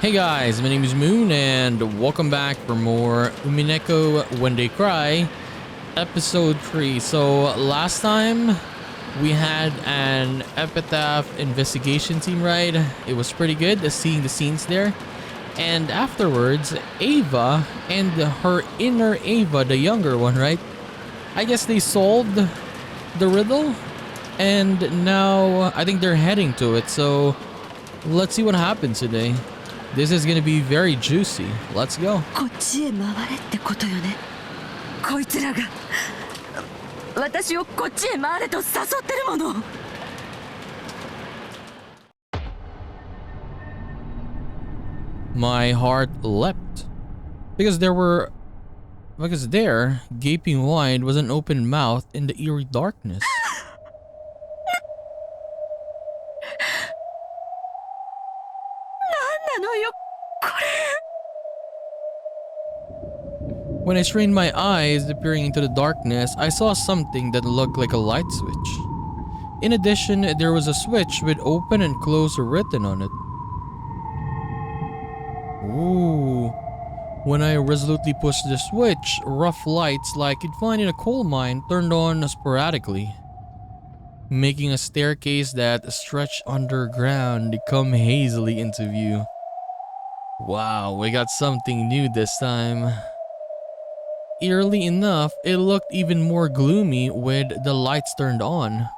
Hey guys, my name is Moon and welcome back for more Umineko When They Cry episode 3. So last time we had an epitaph investigation team, right? It was pretty good seeing the scenes there. And afterwards, Ava and her inner Ava, the younger one, right? I guess they solved the riddle and now I think they're heading to it. So let's see what happens today. This is gonna be very juicy. Let's go. こっちへ回れってことよね。こいつらが私をこっちへ回れと誘ってるもの。My heart leapt because there, gaping wide, was an open mouth in the eerie darkness. When I strained my eyes, peering into the darkness, I saw something that looked like a light switch. In addition, there was a switch with open and close written on it. Ooh. When I resolutely pushed the switch, rough lights like you'd find in a coal mine turned on sporadically, making a staircase that stretched underground come hazily into view. Wow, we got something new this time. Eerily enough, it looked even more gloomy with the lights turned on.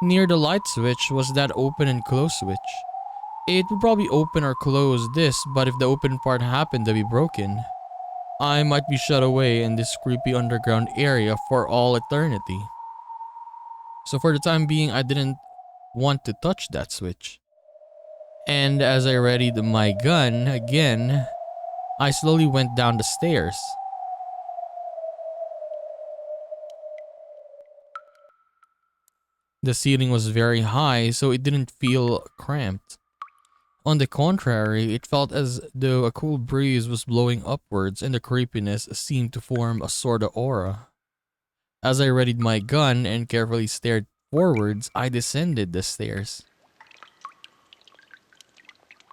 Near the light switch was that open and close switch. It would probably open or close this, but if the open part happened to be broken, I might be shut away in this creepy underground area for all eternity. So for the time being, I didn't want to touch that switch. And as I readied my gun again, I slowly went down the stairs. The ceiling was very high, so it didn't feel cramped. On the contrary, it felt as though a cool breeze was blowing upwards and the creepiness seemed to form a sort of aura. As I readied my gun and carefully stared forwards, I descended the stairs.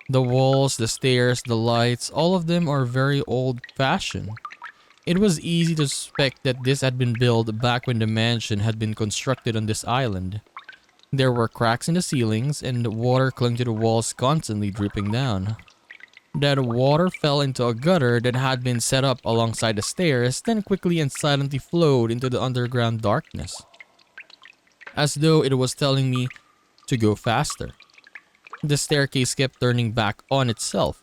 The walls, the stairs, the lights, all of them are very old-fashioned. It was easy to suspect that this had been built back when the mansion had been constructed on this island. There were cracks in the ceilings and water clung to the walls, constantly dripping down. That water fell into a gutter that had been set up alongside the stairs, then quickly and silently flowed into the underground darkness, as though it was telling me to go faster. The staircase kept turning back on itself.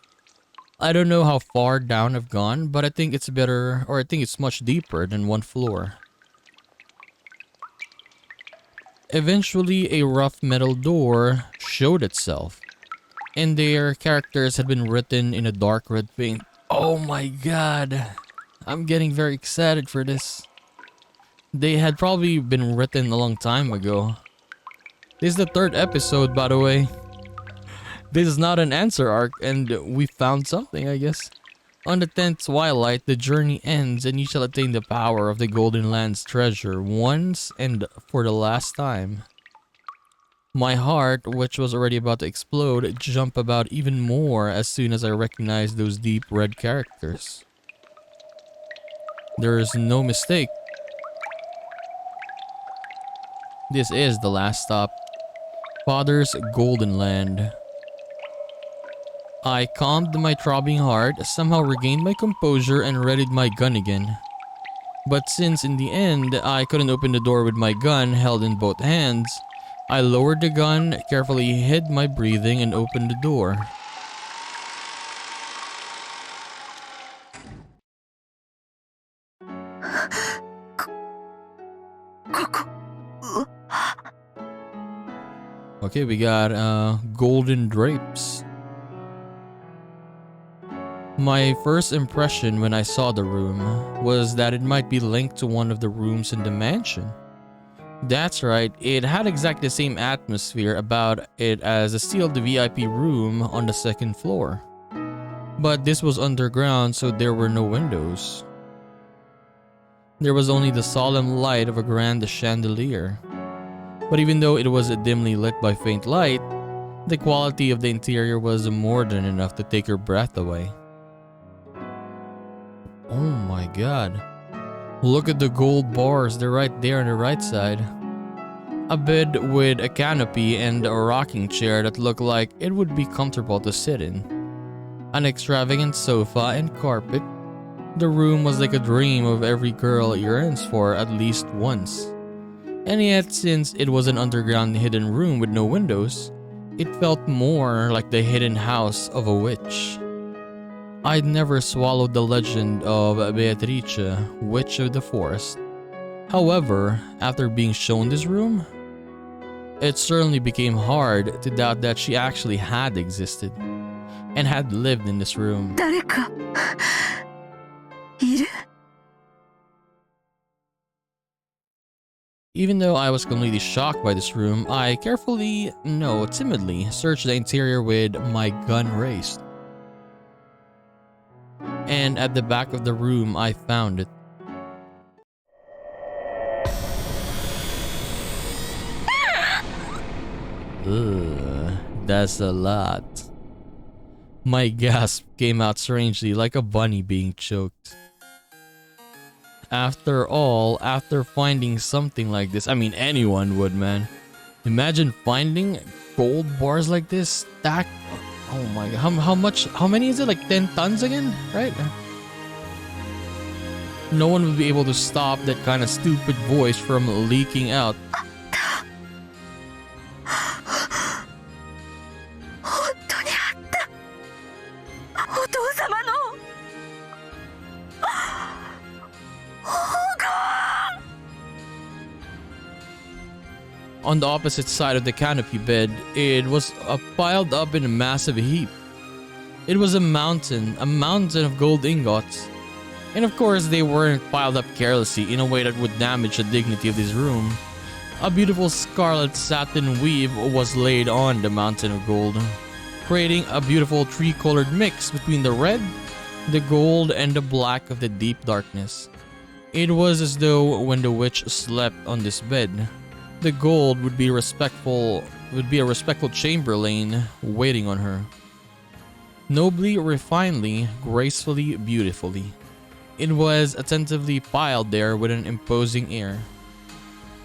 I don't know how far down I've gone, but I think it's much deeper than one floor. Eventually, a rough metal door showed itself, and their characters had been written in a dark red paint. Oh my god, I'm getting very excited for this. They had probably been written a long time ago. This is the 3rd episode, by the way. This is not an answer arc, and we found something, I guess. On the 10th twilight, the journey ends, and you shall attain the power of the Golden Land's treasure once and for the last time. My heart, which was already about to explode, jumped about even more as soon as I recognized those deep red characters. There is no mistake. This is the last stop. Father's Golden Land. I calmed my throbbing heart, somehow regained my composure and readied my gun again. But since in the end, I couldn't open the door with my gun held in both hands, I lowered the gun, carefully hid my breathing, and opened the door. Okay, we got golden drapes. My first impression when I saw the room was that it might be linked to one of the rooms in the mansion. That's right, it had exactly the same atmosphere about it as the sealed VIP room on the 2nd floor. But this was underground, so there were no windows. There was only the solemn light of a grand chandelier. But even though it was dimly lit by faint light, The quality of the interior was more than enough to take your breath away. Oh my god. Look at the gold bars, they're right there on the right side. A bed with a canopy and a rocking chair that looked like it would be comfortable to sit in. An extravagant sofa and carpet. The room was like a dream of every girl yearns for at least once. And yet, since it was an underground hidden room with no windows, it felt more like the hidden house of a witch. I'd never swallowed the legend of Beatrice, Witch of the Forest. However, after being shown this room, it certainly became hard to doubt that she actually had existed and had lived in this room. 誰かいる Even though I was completely shocked by this room, I carefully, no, timidly, searched the interior with my gun raised. And at the back of the room, I found it. Ugh, that's a lot. My gasp came out strangely like a bunny being choked. After all, after finding something like this, I mean anyone would, man. Imagine finding gold bars like this stacked. Oh my god, how many is it? Like 10 tons again, right? No one would be able to stop that kind of stupid voice from leaking out. 本当にあった。お父様の黄金。 On the opposite side of the canopy bed, it was piled up in a massive heap. It was a mountain of gold ingots. And of course, they weren't piled up carelessly in a way that would damage the dignity of this room. A beautiful scarlet satin weave was laid on the mountain of gold, creating a beautiful three-colored mix between the red, the gold, and the black of the deep darkness. It was as though when the witch slept on this bed, the gold would be a respectful chamberlain waiting on her. Nobly, refinedly, gracefully, beautifully. It was attentively piled there with an imposing air.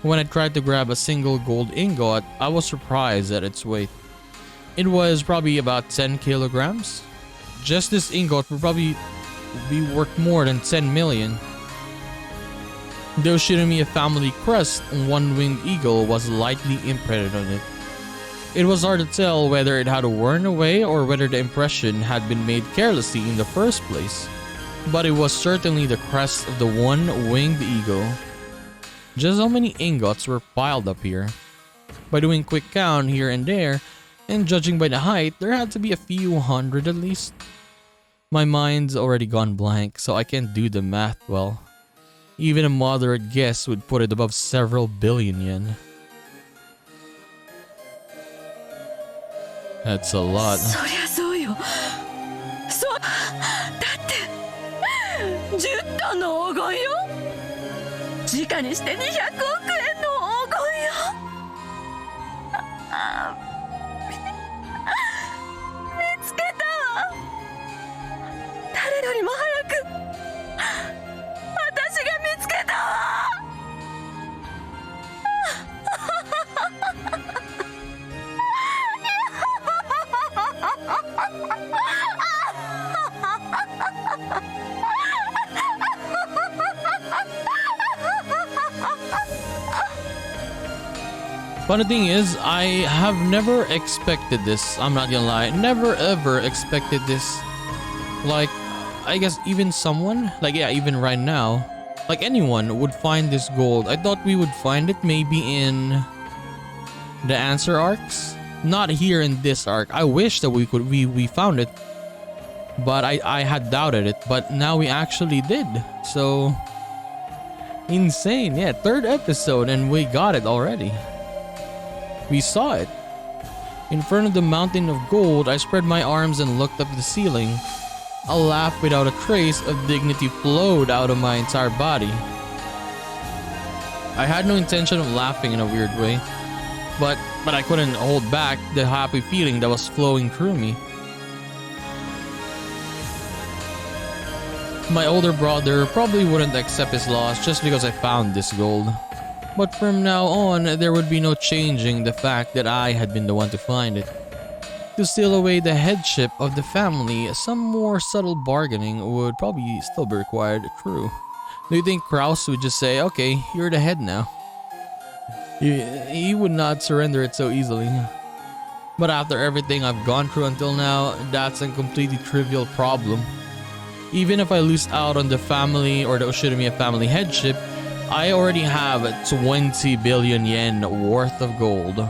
When I tried to grab a single gold ingot, I was surprised at its weight. It was probably about 10 kilograms. Just this ingot would probably be worth more than 10 million. The Oshinomiya family crest, one-winged eagle, was lightly imprinted on it. It was hard to tell whether it had worn away or whether the impression had been made carelessly in the first place, but it was certainly the crest of the one-winged eagle. Just how many ingots were piled up here? By doing quick count here and there, and judging by the height, there had to be a few hundred at least. My mind's already gone blank, so I can't do the math well. Even a moderate guess would put it above several billion yen. That's a lot. そりゃそうよ。だって10トンの黄金よ。時価にして200億円の黄金よ。見つけたわ。誰よりも早く私が見つけたわ。Funny thing is, I have never expected this. I'm not gonna lie. Never ever expected this. Like, I guess even someone, like yeah, even right now, like anyone would find this gold. I thought we would find it maybe in the answer arcs. Not here in this arc. I wish that we found it. But I had doubted it. But now we actually did. So insane. Yeah, 3rd episode and we got it already. We saw it. In front of the mountain of gold, I spread my arms and looked up at the ceiling. A laugh without a trace of dignity flowed out of my entire body. I had no intention of laughing in a weird way. but I couldn't hold back the happy feeling that was flowing through me. My older brother probably wouldn't accept his loss just because I found this gold. But from now on, there would be no changing the fact that I had been the one to find it. To steal away the headship of the family, some more subtle bargaining would probably still be required. True. Do you think Kraus would just say, okay, you're the head now? He would not surrender it so easily. But after everything I've gone through until now, that's a completely trivial problem. Even if I lose out on the family or the Oshinomiya family headship, I already have 20 billion yen worth of gold.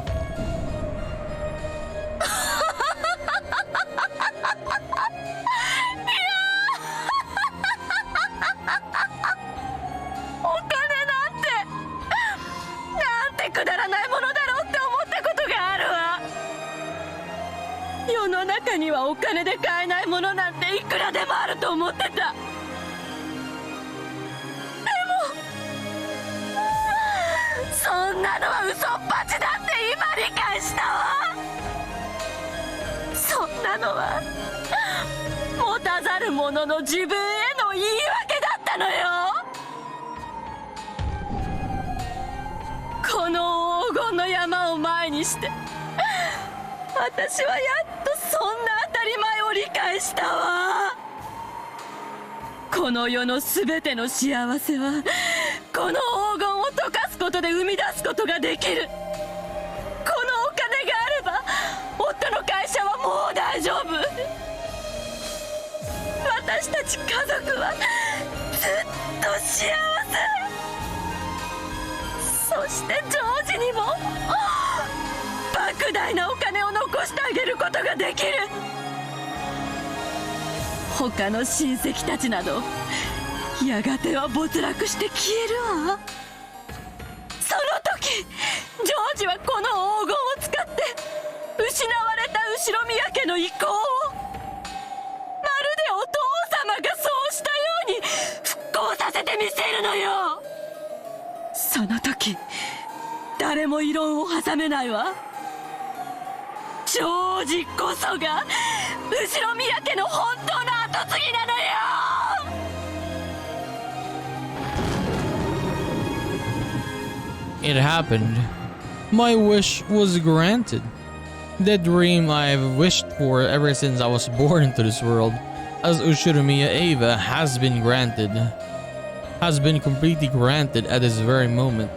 全ての幸せはこの黄金を溶かすことで生み出すことができる。このお金があれば夫の会社はもう大丈夫。私たち家族はずっと幸せ。そしてジョージにも莫大なお金を残してあげることができる。他の親戚たちなどやがては没落して消えるわ。その時ジョージはこの黄金を使って失われた後宮家の意向をまるでお父様がそうしたように復興させてみせるのよ。その時誰も異論を挟めないわ。ジョージこそが後宮家の本当の跡継ぎなのよ。It happened. My wish was granted. The dream I've wished for ever since I was born into this world, as Ushinomiya Eva, has been granted. Has been completely granted at this very moment.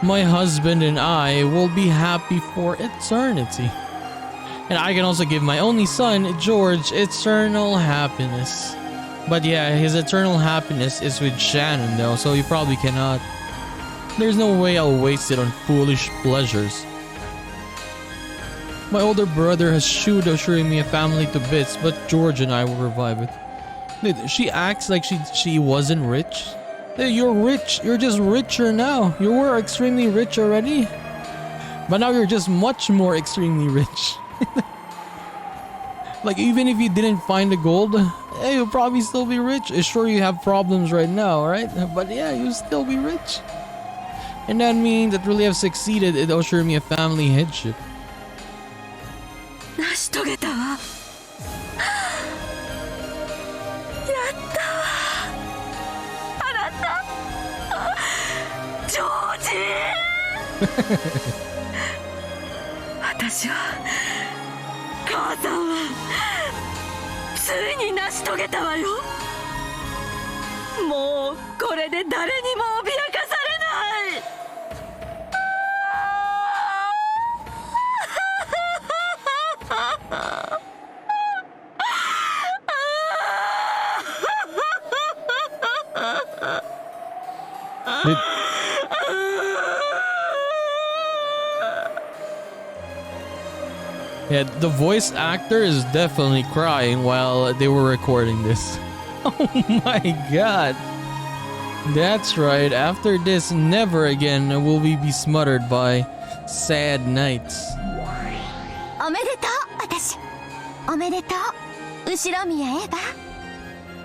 My husband and I will be happy for eternity. And I can also give my only son, George, eternal happiness. But yeah, his eternal happiness is with Shannon though, so he probably cannot. There's no way I'll waste it on foolish pleasures. My older brother has chewed Oshinomiya family to bits, but George and I will revive it. Dude, she acts like she wasn't rich. Dude, you're rich. You're just richer now. You were extremely rich already. But now you're just much more extremely rich. Like, even if you didn't find the gold, hey, you'll probably still be rich. Sure, you have problems right now, right? But yeah, you'll still be rich. And that means that really have succeeded in the Oshinomiya family headship. 成し遂げたわ。やったわ。あなた、ジョージ。私は、母さんはついに成し遂げたわよ。もうこれで誰にも脅かされない。Yeah, the voice actor is definitely crying while they were recording this. Oh my god. That's right, after this, never again will we be smothered by sad nights. おめでとう、私。おめでとう、後宮エヴァ。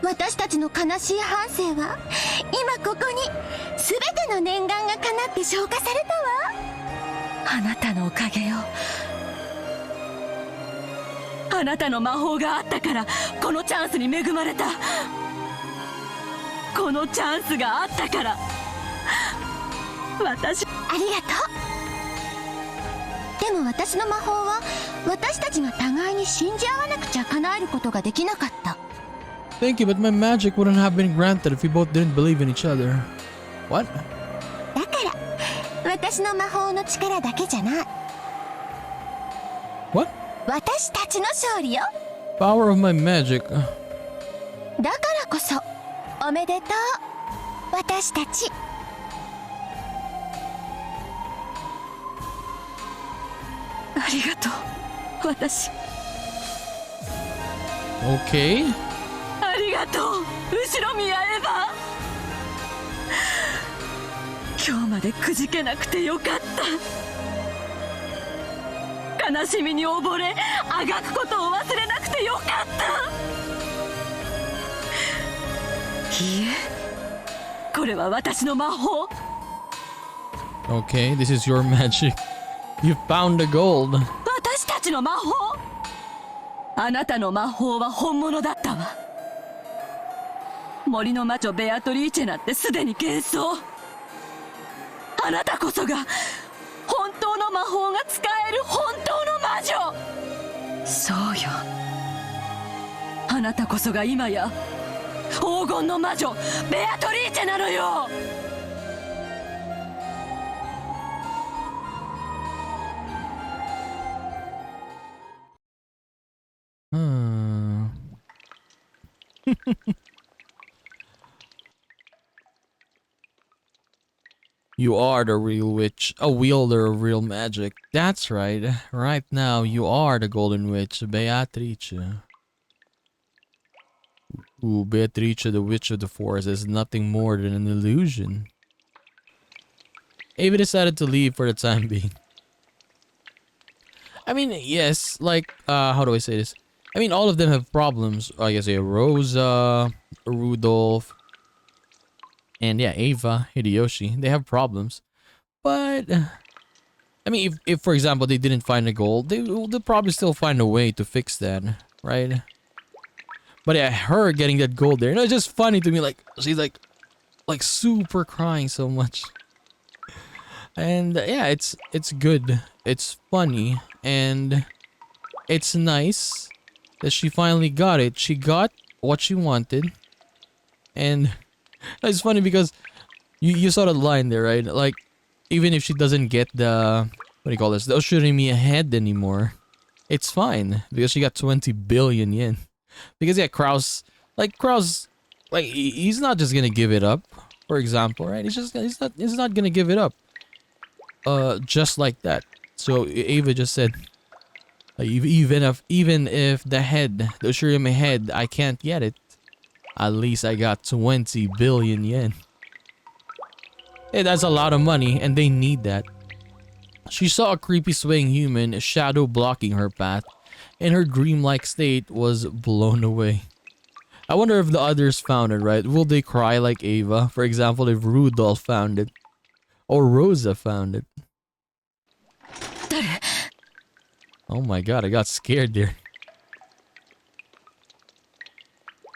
私たちの悲しい半生は今ここに全ての念願が叶って消化されたわ。あなたのおかげよ。あなたの魔法があったからこのチャンスに恵まれた。このチャンスがあったから私。ありがとう。でも私の魔法は私たちが互いに信じ合わなくちゃ叶えることができなかった。 Thank you, but my magic wouldn't have been granted if we both didn't believe in each other. What? だから私の魔法の力だけじゃない。 What? 私たちの勝利よ。 Power of my magic. だからこそおめでとう私たち。ありがとう私。 Okay. ありがとう後ろ見合えば。今日までくじけなくてよかった。悲しみに溺れあがくことを忘れなくてよかった。いいえ、これは私の魔法。 Okay, this is your magic. You found the gold. 私たちの魔法。あなたの魔法は本物だったわ。森の魔女ベアトリーチェなんてすでに幻想。あなたこそが本当の魔法が使える本当の魔女。そうよ、あなたこそが今や黄金の魔女ベアトリーチェなのよ。Hmm. You are the real witch, a wielder of real magic. That's right. Right now, you are the golden witch, Beatrice. Ooh, Beatrice, the witch of the forest, is nothing more than an illusion. Ava decided to leave for the time being. I mean, yes, like, how do I say this? I mean, all of them have problems. I guess Rosa, Rudolph, and yeah, Ava, Hideyoshi. They have problems. But, I mean, if for example, they didn't find the gold, they'll probably still find a way to fix that, right? But yeah, her getting that gold there, it's just funny to me, like, she's like super crying so much. And yeah, it's good. It's funny. And it's nice that she finally got it. She got what she wanted. And it's funny because you saw the line there, right? Like, even if she doesn't get the, what do you call this? The Oshirimi head anymore, it's fine because she got 20 billion yen. Because yeah, Kraus, like he's not just gonna give it up. For example, right? He's not gonna give it up. Just like that. So Ava just said, even if the head, the Oshirimi head, I can't get it, at least I got 20 billion yen. Hey, that's a lot of money, and they need that. She saw a creepy swaying human, a shadow blocking her path, and her dreamlike state was blown away. I wonder if the others found it, right? Will they cry like Ava? For example, if Rudolph found it, or Rosa found it. Oh my god, I got scared there.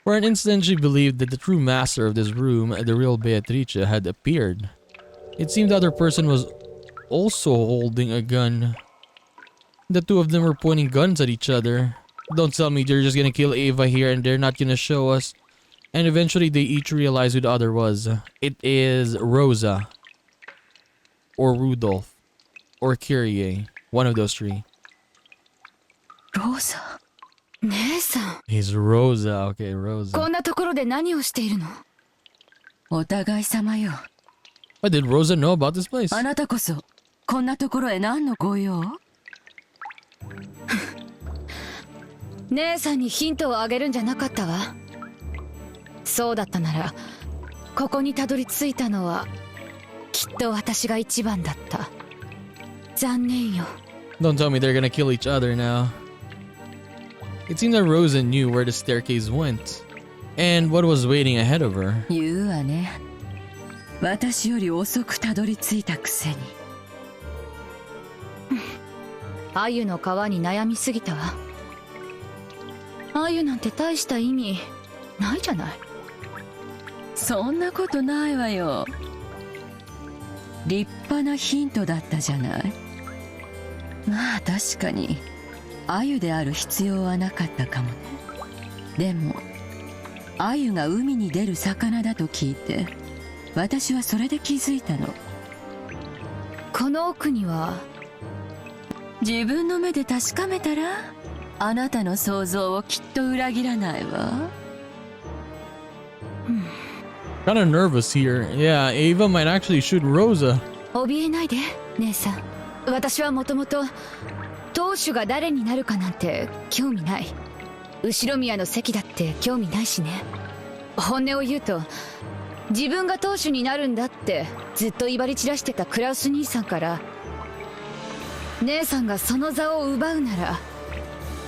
For an instant, she believed that the true master of this room, the real Beatrice, had appeared. It seemed the other person was also holding a gun. The two of them were pointing guns at each other. Don't tell me they're just gonna kill Ava here and they're not gonna show us. And eventually they each realized who the other was. It is Rosa. Or Rudolph. Or Kyrie. One of those three. Rosa? 姉さん、 He's Rosa. Okay, Rosa. こんなところで何をしているの？お互い様よ。 What, did Rosa know about this place? あなたこそこんなところへ何のご用？姉さんにヒントをあげるんじゃなかったわ。そうだったなら、ここにたどり着いたのはきっと私が一番だった。残念よ。 Don't tell me they're gonna kill each other now. It seemed that Rosa knew where the staircase went. And what was waiting ahead of her. 言うわね。私より遅くたどり着いたくせに。鮎の皮に悩みすぎたわ。鮎なんて大した意味ないじゃない。そんなことないわよ。立派なヒントだったじゃない。まあ確かに鮎である必要はなかったかもね。でも鮎が海に出る魚だと聞いて、私はそれで気づいたの。この奥には。自分の目で確かめたら、あなたの想像をきっと裏切らないわ。Kinda nervous here. Yeah, Ava might actually shoot Rosa. 怯えないで姉さん。私はもともと当主が誰になるかなんて興味ない。後宮の席だって興味ないしね。本音を言うと、自分が当主になるんだってずっと威張り散らしてたクラウス兄さんから、姉さんがその座を奪うなら、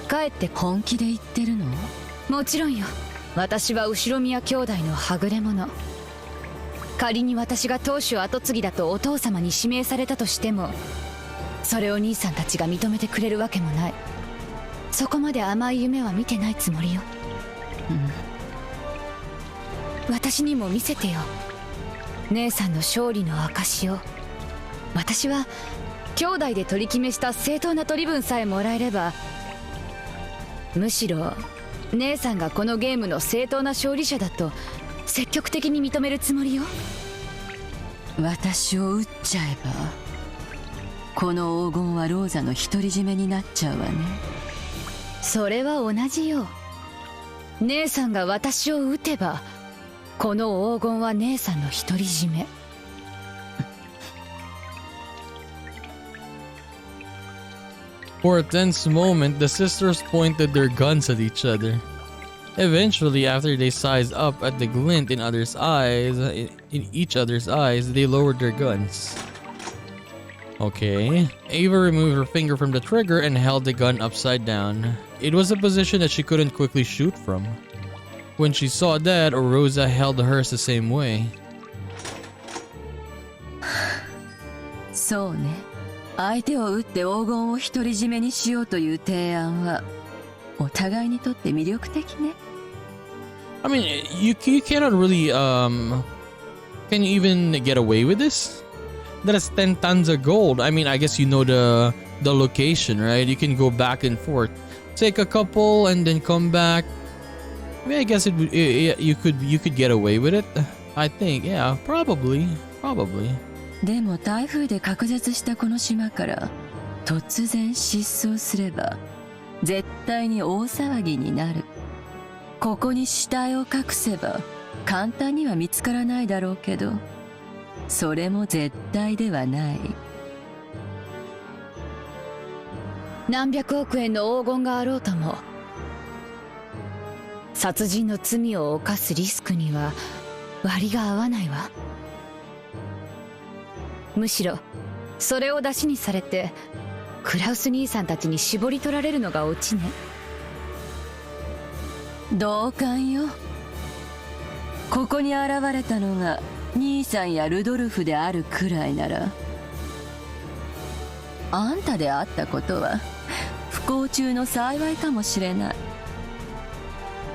かえって本気で言ってるの？もちろんよ。私は後宮兄弟のはぐれ者。仮に私が当主跡継ぎだとお父様に指名されたとしても、それを兄さんたちが認めてくれるわけもない。そこまで甘い夢は見てないつもりよ。私にも見せてよ、姉さんの勝利の証を。私は兄弟で取り決めした正当な取り分さえもらえれば、むしろ姉さんがこのゲームの正当な勝利者だと積極的に認めるつもりよ。私を撃っちゃえば、この黄金はローザの独り占めになっちゃうわね。それは同じよ。姉さんが私を撃てば、この黄金は姉さんの独り占め。For a tense moment, the sisters pointed their guns at each other. Eventually, after they sized up at the glint in each other's eyes, they lowered their guns. Okay. Ava removed her finger from the trigger and held the gun upside down. It was a position that she couldn't quickly shoot from. When she saw that, Rosa held hers the same way. そうね。相手を撃って黄金を独り占めにしようという提案は、お互いにとって魅力的ね。I mean, you cannot really, can you even get away with this? That is 10 tons of gold. I mean, I guess you know the location, right? You can go back and forth. Take a couple and then come back. I mean, I guess you could get away with it. I think, yeah, probably. でも台風で隔絶したこの島から突然失踪すれば絶対に大騒ぎになる。ここに死体を隠せば簡単には見つからないだろうけど、それも絶対ではない。何百億円の黄金があろうとも、殺人の罪を犯すリスクには割が合わないわ。むしろそれを出しにされてクラウス兄さんたちに絞り取られるのがオチね。同感よ。ここに現れたのが兄さんやルドルフであるくらいなら、あんたであったことは不幸中の幸いかもしれない。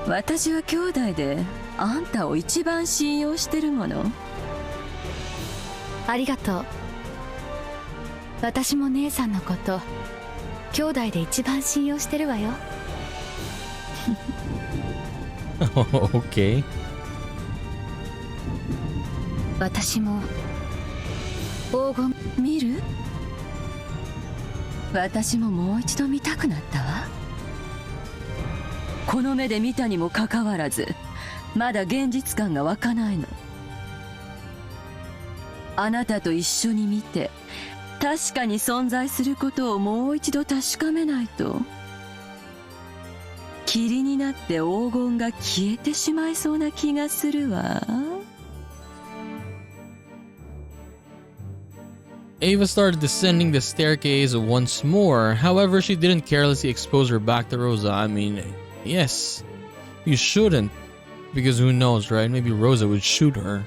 私は兄弟であんたを一番信用してるもの。ありがとう。私も姉さんのこと兄弟で一番信用してるわよ。Okay. 私も黄金見る？私ももう一度見たくなったわ。この目で見たにもかかわらずまだ現実感が湧かないの。あなたと一緒に見て確かに存在することをもう一度確かめないと、霧になって黄金が消えてしまいそうな気がするわ。Ava started descending the staircase once more. However, she didn't carelessly expose her back to Rosa. I mean, yes, you shouldn't, because who knows, right? Maybe Rosa would shoot her.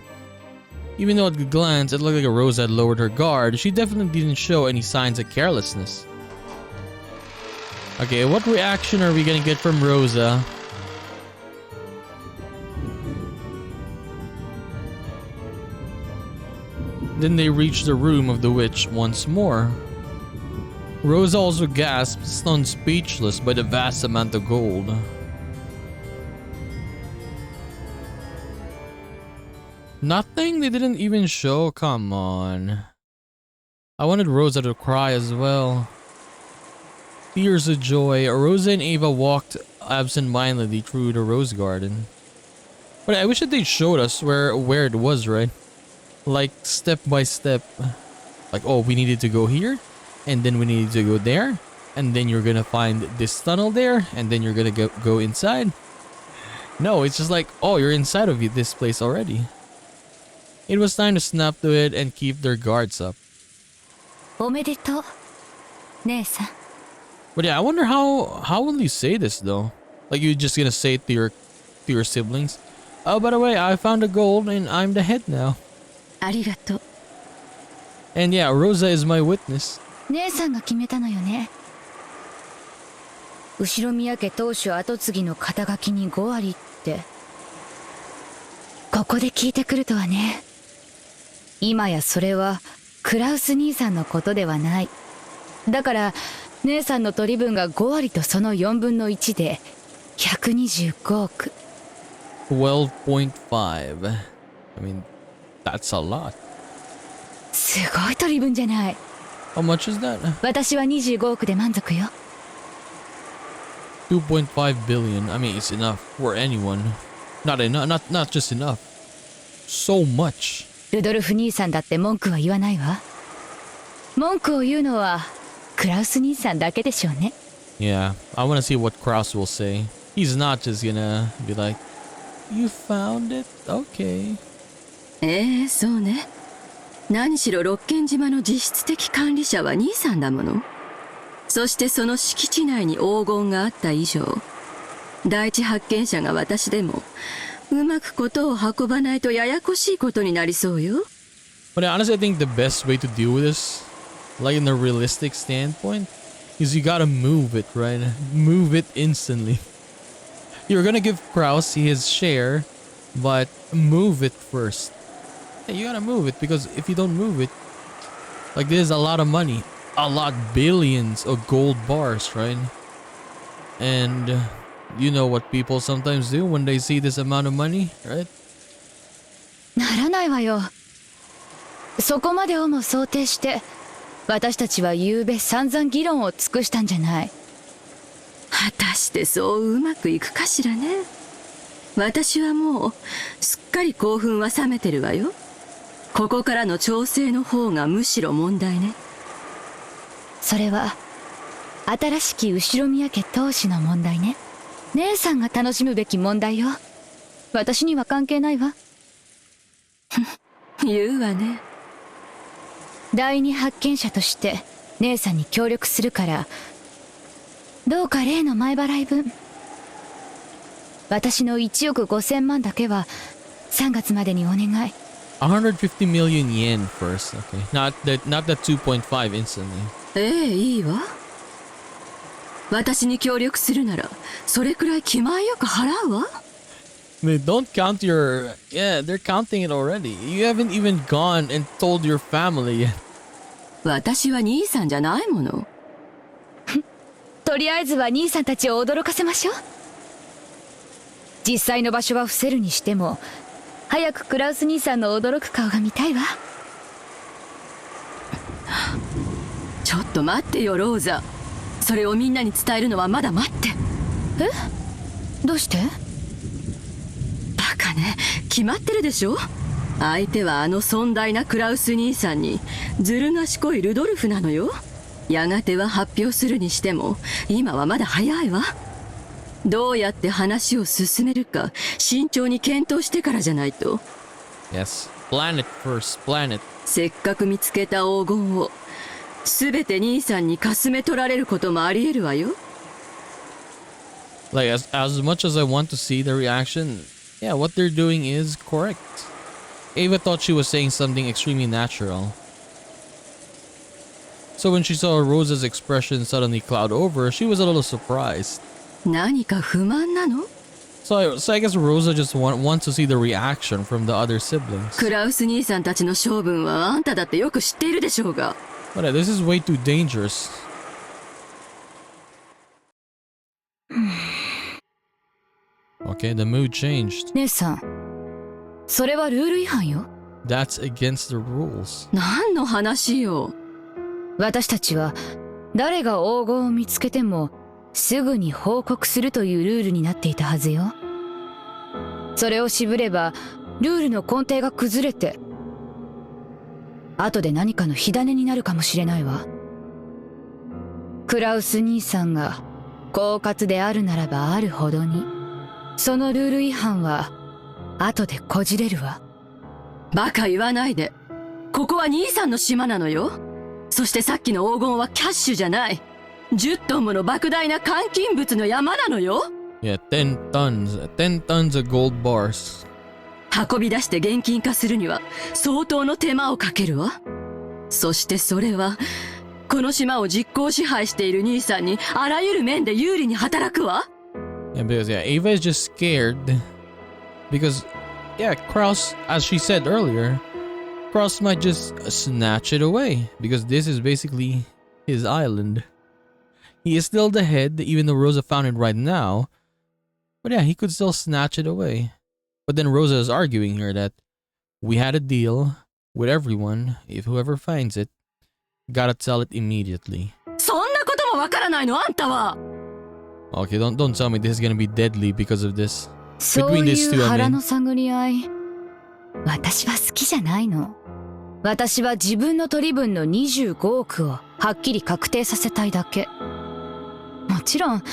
Even though at a glance it looked like Rosa had lowered her guard, she definitely didn't show any signs of carelessness. Okay, what reaction are we gonna get from Rosa? Then they reach the room of the witch once more. Rosa also gasps, stunned speechless by the vast amount of gold. Nothing? They didn't even show? Come on. I wanted Rosa to cry as well. Tears of joy, Rosa and Ava walked absent-mindedly through the rose garden. But I wish that they showed us where it was, right? Like step by step. Like, oh, we needed to go here, and then we needed to go there, and then you're gonna find this tunnel there, and then you're gonna go inside. No, it's just like, oh, you're inside of this place already. It was time to snap to it and keep their guards up. おめでとう、姉さん。 But yeah, I wonder how will you say this though? Like you're just gonna say it to your siblings? Oh, by the way, I found the gold and I'm the head now. ありがとう。 And yeah, Rosa is my witness. 姉さんが決めたのよね。後宮家当主跡継ぎの肩書きに5割って。ここで聞いてくるとはね。今やそれはクラウス兄さんのことではない。だから姉さんの取り分が5割とその4分の1で125億。12.5. I mean, that's a lot. すごい取り分じゃない。 How much is that? 私は25億で満足よ。 2.5 billion. I mean, it's enough for anyone. Not enough. Not just enough. So much. ルドルフ兄さんだって文句は言わないわ。文句を言うのはクラウス兄さんだけでしょうね。 Yeah, I want to see what Kraus will say. He's not just gonna be like, "You found it? Okay." そうね。何しろ六軒島の実質的管理者は兄さんだもの。そしてその敷地内に黄金があった以上、第一発見者が私でもうまくことを運ばないとややこしいことになりそうよ。 But honestly, I think the best way to deal with this, like in the realistic standpoint, is you gotta move it, right? Move it instantly. You're gonna give Kraus his share, but move it first. Yeah, you gotta move it because if you don't move it, like there's a lot of money, a lot, billions of gold bars, right? And you know what people sometimes do when they see this amount of money, right? ならないわよ。そこまでをも想定して私たちは昨べ散々議論を尽くしたんじゃない。果たしてそううまくいくかしらね。私はもうすっかり興奮は冷めてるわよ。ここからの調整の方がむしろ問題ね。それは新しき後宮家当主の問題ね。姉さんが楽しむべき問題よ。私には関係ないわ。言うわね。第二発見者として姉さんに協力するから、どうか例の前払い分、私の1億5000万だけは3月までにお願い。150 million yen first, okay. Not that 2.5 instantly. いいわ。私に協力するならそれくらい気前よく払うわ。 They don't count your... Yeah, they're counting it already. You haven't even gone and told your family yet. 私は兄さんじゃないもの。とりあえずは兄さんたちを驚かせましょう。実際の場所は伏せるにしても早くクラウス兄さんの驚く顔が見たいわ。ちょっと待ってよローザ。それをみんなに伝えるのはまだ待って。どうして？バカね、決まってるでしょ。相手はあの尊大なクラウス兄さんにずる賢いルドルフなのよ。やがては発表するにしても今はまだ早いわ。どうやって話を進めるか慎重に検討してからじゃないと。 Yes, plan it first, plan it. せっかく見つけた黄金を全て兄さんにかすめ取られることもありえるわよ。 Like, as much as I want to see the reaction, yeah, what they're doing is correct. Ava thought she was saying something extremely natural. So when she saw Rosa's expression suddenly cloud over, she was a little surprised. 何か不満なの？ So I guess Rosa just wants to see the reaction from the other siblings. クラウス兄さんたちの性分はあんただってよく知っているでしょうが。But this is way too dangerous. Okay, the mood changed. 姉さん、それはルール違反よ。That's against the rules. 何の話よ。私たちは誰が黄金を見つけてもすぐに報告するというルールになっていたはずよ。それを渋ればルールの根底が崩れて後で何かの火種になるかもしれないわ。クラウス兄さんが狡猾であるならばあるほどにそのルール違反は後でこじれるわ。バカ言わないで。ここは兄さんの島なのよ。そしてさっきの黄金はキャッシュじゃない。10トンもの莫大な換金物の山なのよ。Yeah, 10 tons of gold bars. 運び出して現金化するには相当の手間をかけるわ。そしてそれはこの島を実効支配している兄さんにあらゆる面で有利に働くわ。Yeah, because Ava is just scared because Kraus, as she said earlier, Kraus might just snatch it away because this is basically his island. He is still the head, even though Rosa found it right now. But yeah, he could still snatch it away. But then Rosa is arguing here that we had a deal with everyone. If whoever finds it, gotta tell it immediately. そんなこともわからないのあんたは。Okay, don't tell me this is gonna be deadly because of this. そういう腹の探り合い、私は好きじゃないの。私は自分の取り分の25億をはっきり確定させたいだけ。もちろん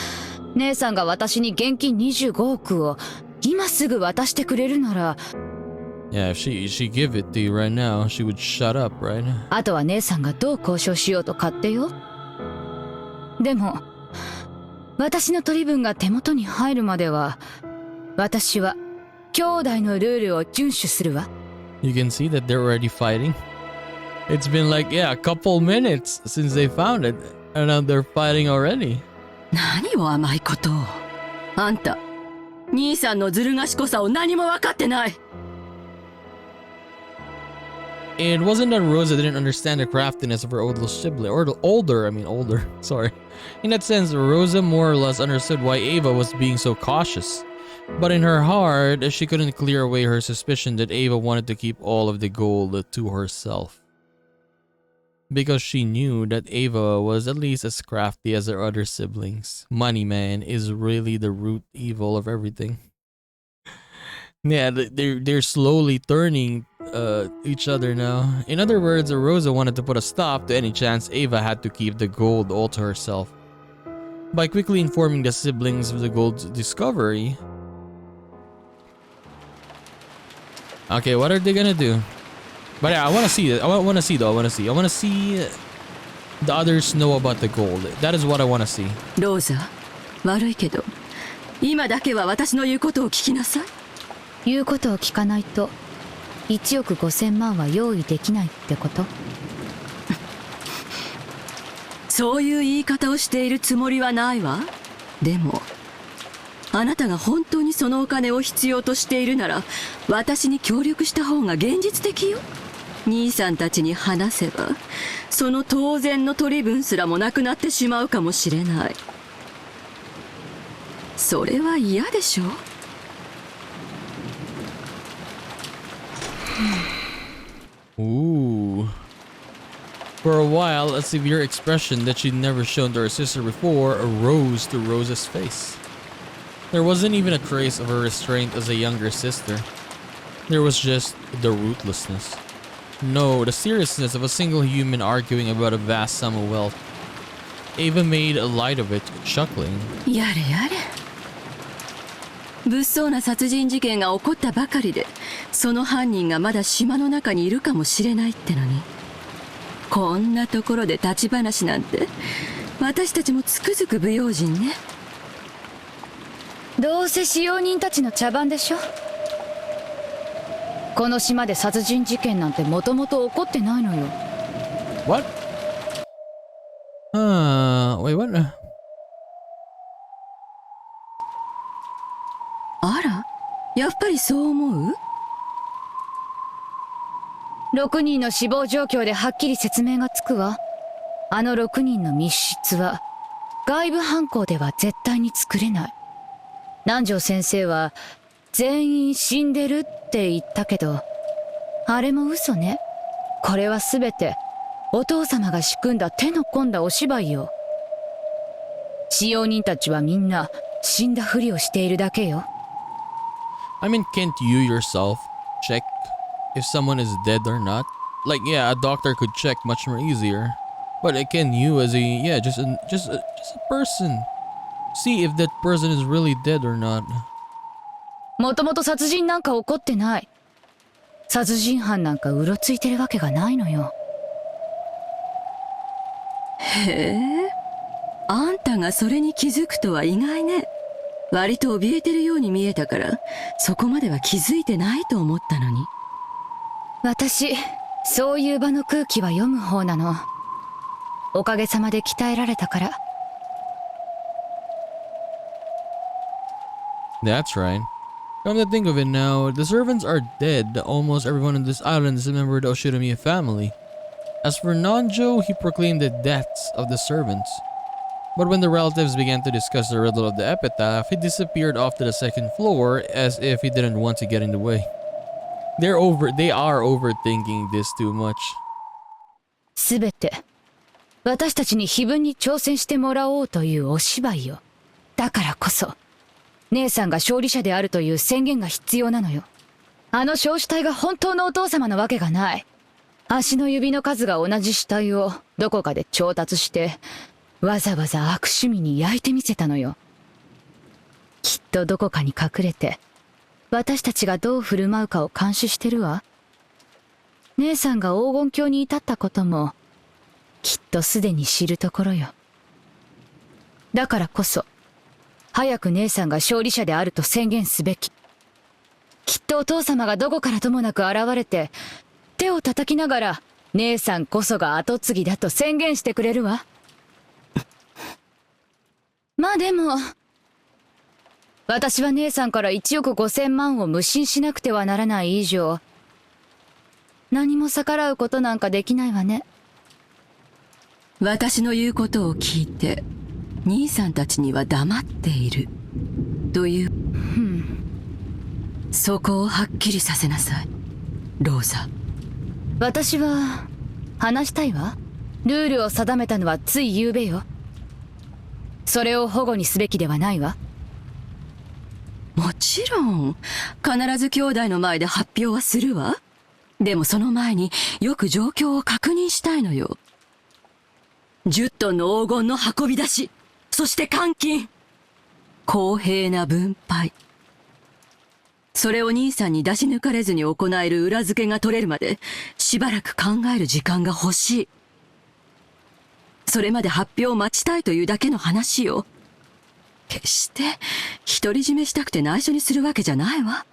姉さんが私に現金25億を今すぐ渡してくれるなら、 Yeah, if she give it to you right now, she would shut up, right? あとは姉さんがどう交渉しようと勝手よ。でも私の取り分が手元に入るまでは私は兄弟のルールを遵守するわ。 You can see that they're already fighting. It's been like, a couple minutes since they found it, and now they're fighting already. 何を甘いことを。あんた兄さんのずる賢さを何も分かってない。It wasn't that Rosa didn't understand the craftiness of her older sibling, or older, sorry. In that sense, Rosa more or less understood why Ava was being so cautious. But in her heart, she couldn't clear away her suspicion that Ava wanted to keep all of the gold to herself. Because she knew that Ava was at least as crafty as her other siblings. Money, man, is really the root evil of everything. Yeah, they're slowly turning each other now. In other words, Rosa wanted to put a stop to any chance Ava had to keep the gold all to herself. By quickly informing the siblings of the gold's discovery. Okay, what are they gonna do? But yeah, I wanna see it. I wanna see the others know about the gold. That is what I wanna see. ローザ、悪いけど今だけは私の言うことを聞きなさい。言うことを聞かないと1億5000万は用意できないってこと？そういう言い方をしているつもりはないわ。でもあなたが本当にそのお金を必要としているなら私に協力した方が現実的よ。兄さんたちに話せばその当然の取り分すらもなくなってしまうかもしれない。それは嫌でしょ。Ooh. For a while, a severe expression that she'd never shown to her sister before arose to Rosa's face. There wasn't even a trace of her restraint as a younger sister. There was just the ruthlessness. No, the seriousness of a single human arguing about a vast sum of wealth. Ava made light of it, chuckling. やれやれ。物騒な殺人事件が起こったばかりでその犯人がまだ島の中にいるかもしれないってのに、こんなところで立ち話なんて私たちもつくづく不用心ね。どうせ使用人たちの茶番でしょ。この島で殺人事件なんてもともと起こってないのよ。 What? Wait, what? あら、やっぱりそう思う？6人の死亡状況ではっきり説明がつくわ。あの6人の密室は外部犯行では絶対に作れない。南條先生は全員死んでるって言ったけど、あれも嘘ね。これは全てお父様が仕組んだ手の込んだお芝居よ。使用人たちはみんな死んだふりをしているだけよ。I mean, can't you yourself check if someone is dead or not? Like, yeah, a doctor could check much more easier. But can you, as a just a person, see if that person is really dead or not? もともと殺人なんか起こってない。殺人犯なんかうろついてるわけがないのよ。へえ、あんたがそれに気づくとは意外ね。割と怯えてるように見えたから、そこまでは気づいてないと思ったのに。私、そういう場の空気は読む方なの。おかげさまで鍛えられたから。That's right. Come to think of it now, the servants are dead. Almost everyone on this island is a member of the Oshiramiya family. As for Nanjo, he proclaimed the deaths of the servants. But when the relatives began to discuss the riddle of the epitaph, he disappeared off to the second floor as if he didn't want to get in the way. They are overthinking this too much. すべて、私たちに非分に挑戦してもらおうというお芝居よ。だからこそ、姉さんが勝利者であるという宣言が必要なのよ。あの焼死体が本当のお父様なわけがない。足の指の数が同じ死体をどこかで調達して、わざわざ悪趣味に焼いてみせたのよ。きっとどこかに隠れて、私たちがどう振る舞うかを監視してるわ。姉さんが黄金鏡に至ったことも、きっとすでに知るところよ。だからこそ、早く姉さんが勝利者であると宣言すべき。きっとお父様がどこからともなく現れて、手を叩きながら、姉さんこそが跡継ぎだと宣言してくれるわ。まあでも、私は姉さんから1億5,000万を無心しなくてはならない以上、何も逆らうことなんかできないわね。私の言うことを聞いて、兄さんたちには黙っている。という。そこをはっきりさせなさい、ローザ。私は、話したいわ。ルールを定めたのはつい昨べよ。それを保護にすべきではないわ。もちろん、必ず兄弟の前で発表はするわ。でもその前によく状況を確認したいのよ。10トンの黄金の運び出し、そして換金。公平な分配。それを兄さんに出し抜かれずに行える裏付けが取れるまで、しばらく考える時間が欲しい。それまで発表を待ちたいというだけの話よ。決して独り占めしたくて内緒にするわけじゃないわ。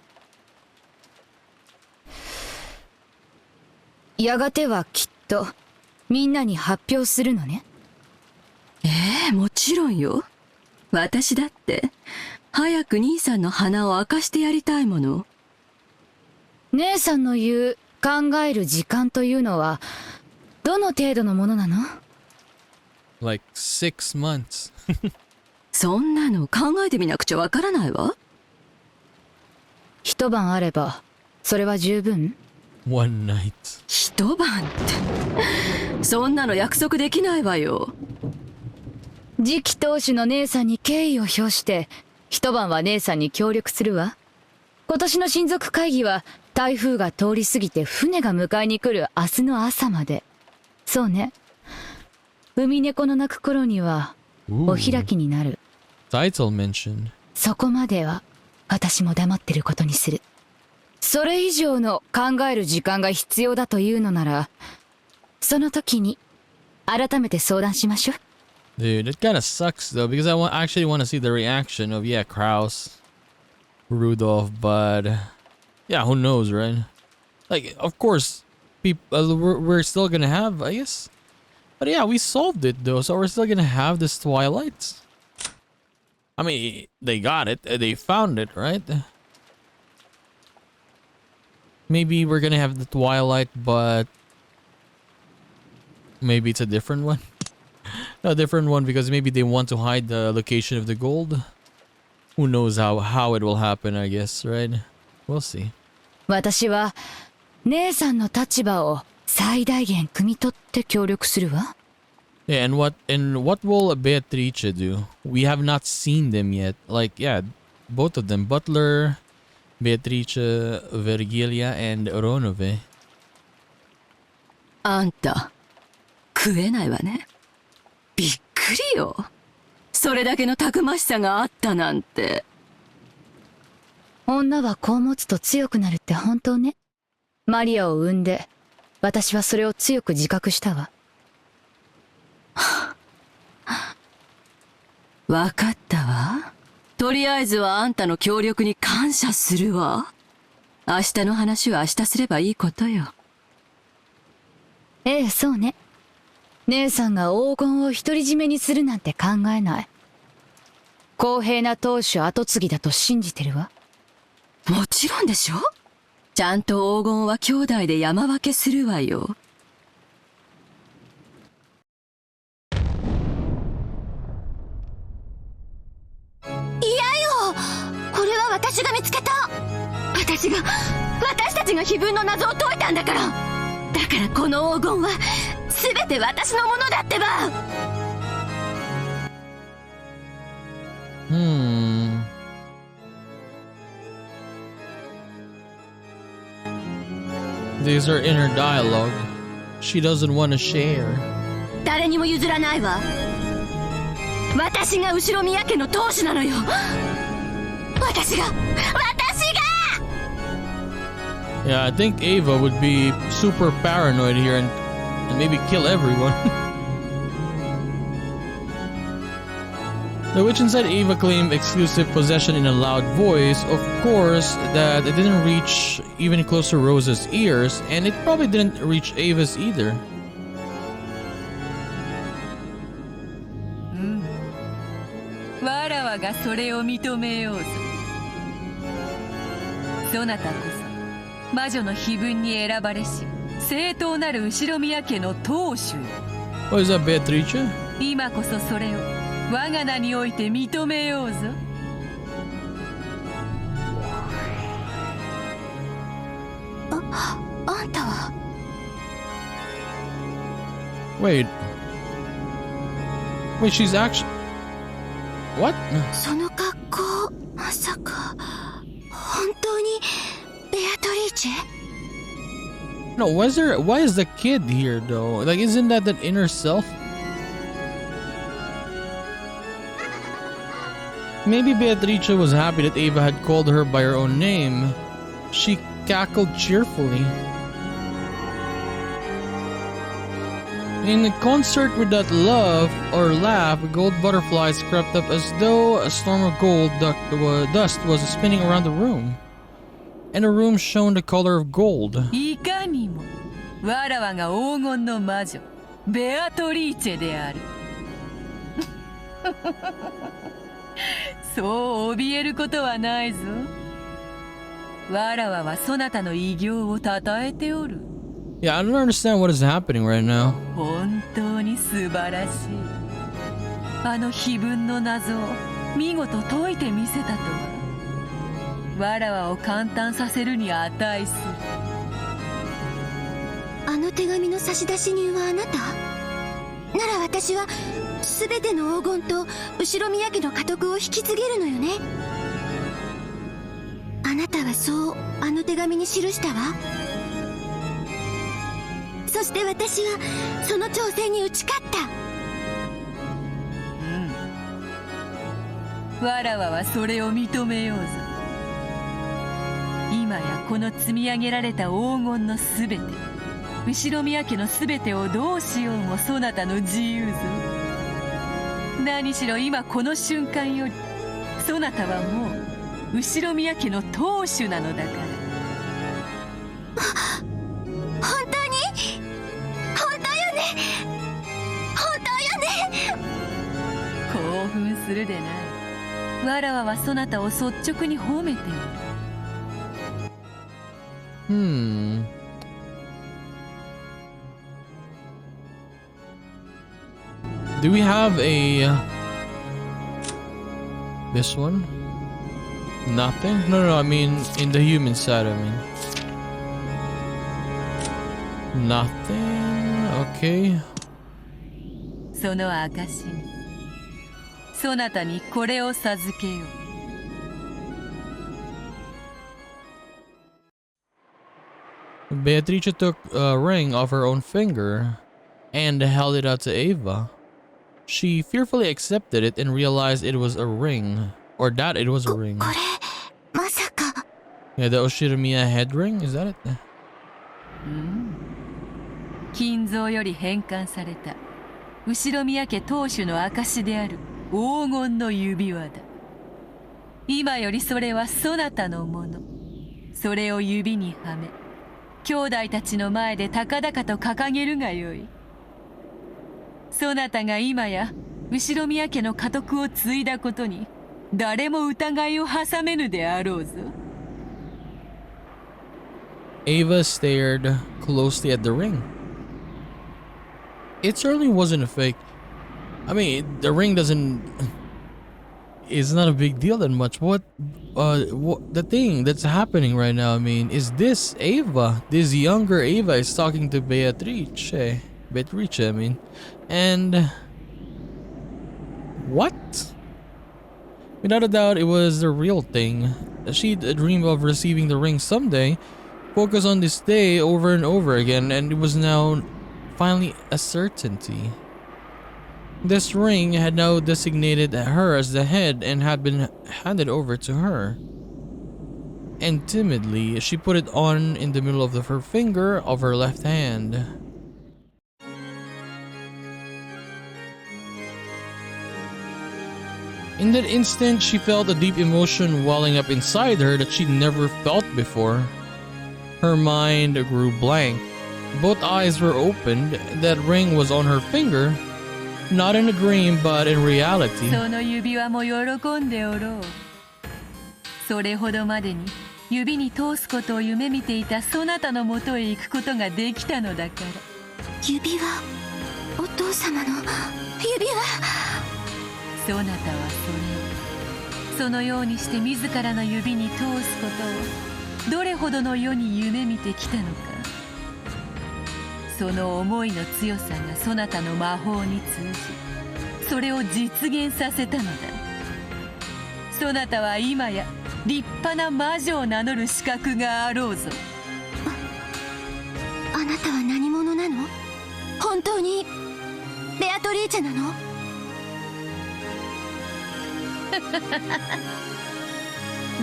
やがてはきっとみんなに発表するのね。もちろんよ。私だって早く兄さんの鼻を明かしてやりたいもの。姉さんの言う考える時間というのはどの程度のものなの？ Like 6 months. そんなの考えてみなくちゃわからないわ。一晩あればそれは十分。 One night. 一晩ってそんなの約束できないわよ。次期当主の姉さんに敬意を表して一晩は姉さんに協力するわ。今年の親族会議は台風が通り過ぎて船が迎えに来る明日の朝まで。そうね、海猫の鳴く頃にはお開きになる。 Title mentioned. そこまでは私も黙ってることにする。それ以上の考える時間が必要だというのなら、その時に改めて相談しましょう。 Dude, it kinda sucks though because actually want to see the reaction of Kraus, Rudolph, but yeah, who knows, right? Like, of course, people we're still gonna have, I guess. But yeah, we solved it though, so we're still gonna have this Twilight. I mean, they got it. They found it, right? Maybe we're gonna have the Twilight, but maybe it's a different one. A different one because maybe they want to hide the location of the gold. Who knows how it will happen, I guess, right? We'll see. 私は姉さんの立場を最大限汲み取って協力するわ。Yeah, and what will Beatrice do? We have not seen them yet. Like, yeah, both of them. Butler, Beatrice, Vergilia, and Ronove. あんた食えないわね。びっくりよ。それだけのたくましさがあったなんて。女は子を持つと強くなるって本当ね。マリアを産んで私はそれを強く自覚したわ。わかったわ。とりあえずはあんたの協力に感謝するわ。明日の話は明日すればいいことよ。ええ、そうね。姉さんが黄金を独り占めにするなんて考えない。公平な当主跡継ぎだと信じてるわ。もちろんでしょ。ちゃんと黄金は兄弟で山分けするわよ。これは私が見つけた。私たちが碑文の謎を解いたんだから。だからこの黄金は全て私のものだってば。These are inner dialogue. She doesn't want to share. 誰にも譲らないわ。私が後ろ宮家の当主なのよ。私が Yeah, I think Ava would be super paranoid here and maybe kill everyone. The witch inside Ava claimed exclusive possession in a loud voice. Of course, that it didn't reach even close to Rose's ears, and it probably didn't reach Ava's either. わらわがそれを認めようぞ。そなたこそ魔女の碑文に選ばれし正当なる後宮家の当主よ。Oh, is that Beatrice? 今こそそれを我が名において認めようぞ。あんたは。 Wait, she's actually... What? その格好、まさか本当にベアトリーチェ？ No, why is the kid here though? Like, isn't that an inner self? Maybe Beatrice was happy that Ava had called her by her own name. She cackled cheerfully. In concert with that laugh, gold butterflies crept up as though a storm of gold dust was spinning around the room. And the room shone the color of gold. いかにもわらわが黄金の魔女ベアトリーチェである。そう怯えることはないぞ。わらわはそなたの偉業をたたえておる。Yeah, I don't understand what is happening right now. 本当に素晴らしい。あの碑文の謎を見事解いてみせたとは。わらわを感嘆させるに値する。あの手紙の差出人はあなた？なら私は全ての黄金と後宮家の家督を引き継げるのよね。あなたはそうあの手紙に記したわ。そして私はその挑戦に打ち勝った。わらわはそれを認めようぞ。今やこの積み上げられた黄金のすべて、後宮家のすべてをどうしようもそなたの自由ぞ。何しろ今この瞬間よりそなたはもう後宮家の当主なのだから。本当に？本当よね？するでない。わらわはそなたを率直に褒めておる。Do we have a this one? Nothing? No, I mean in the human side, I mean. Nothing. Okay. その証にそなたにこれを授けよう。Beatrice took a ring off her own finger and held it out to Ava. She fearfully accepted it and realized it was a ring, or that it was a ring. これまさか Yeah, the Oshirimiya head ring? Is that it? 金蔵より返還された後宮家当主の証である黄金の指輪だ。今よりそれはそなたのもの。それを指にはめ兄弟たちの前で高々と掲げるがよい。そなたが今や後宮家の家督を継いだことに誰も疑いを挟めぬであろうぞ。Ava stared closely at the ring. It certainly wasn't a fake. I mean, the ring doesn't... It's not a big deal that much. What the thing that's happening right now, I mean, is this Ava. This younger Ava is talking to Beatrice. Beatrice, I mean. And... What? Without a doubt, it was the real thing. She'd dreamed of receiving the ring someday. Focus on this day over and over again, and it was now finally a certainty. This ring had now designated her as the head and had been handed over to her. And timidly, she put it on in the middle of her finger of her left hand. In that instant, she felt a deep emotion welling up inside her that she'd never felt before. Her mind grew blank. Both eyes were opened. That ring was on her finger, not in a dream, but in reality. その指輪も喜んでおろう。それほどまでに指に通すことを夢見ていたそなたのもとへ行くことができたのだから。指輪お父様の指輪そなたはそれをそのようにして自らの指に通すことをどれほどの世に夢見てきたのか。その思いの強さがそなたの魔法に通じそれを実現させたのだ。そなたは今や立派な魔女を名乗る資格があろうぞ。あなたは何者なの？本当にベアトリーチェなの？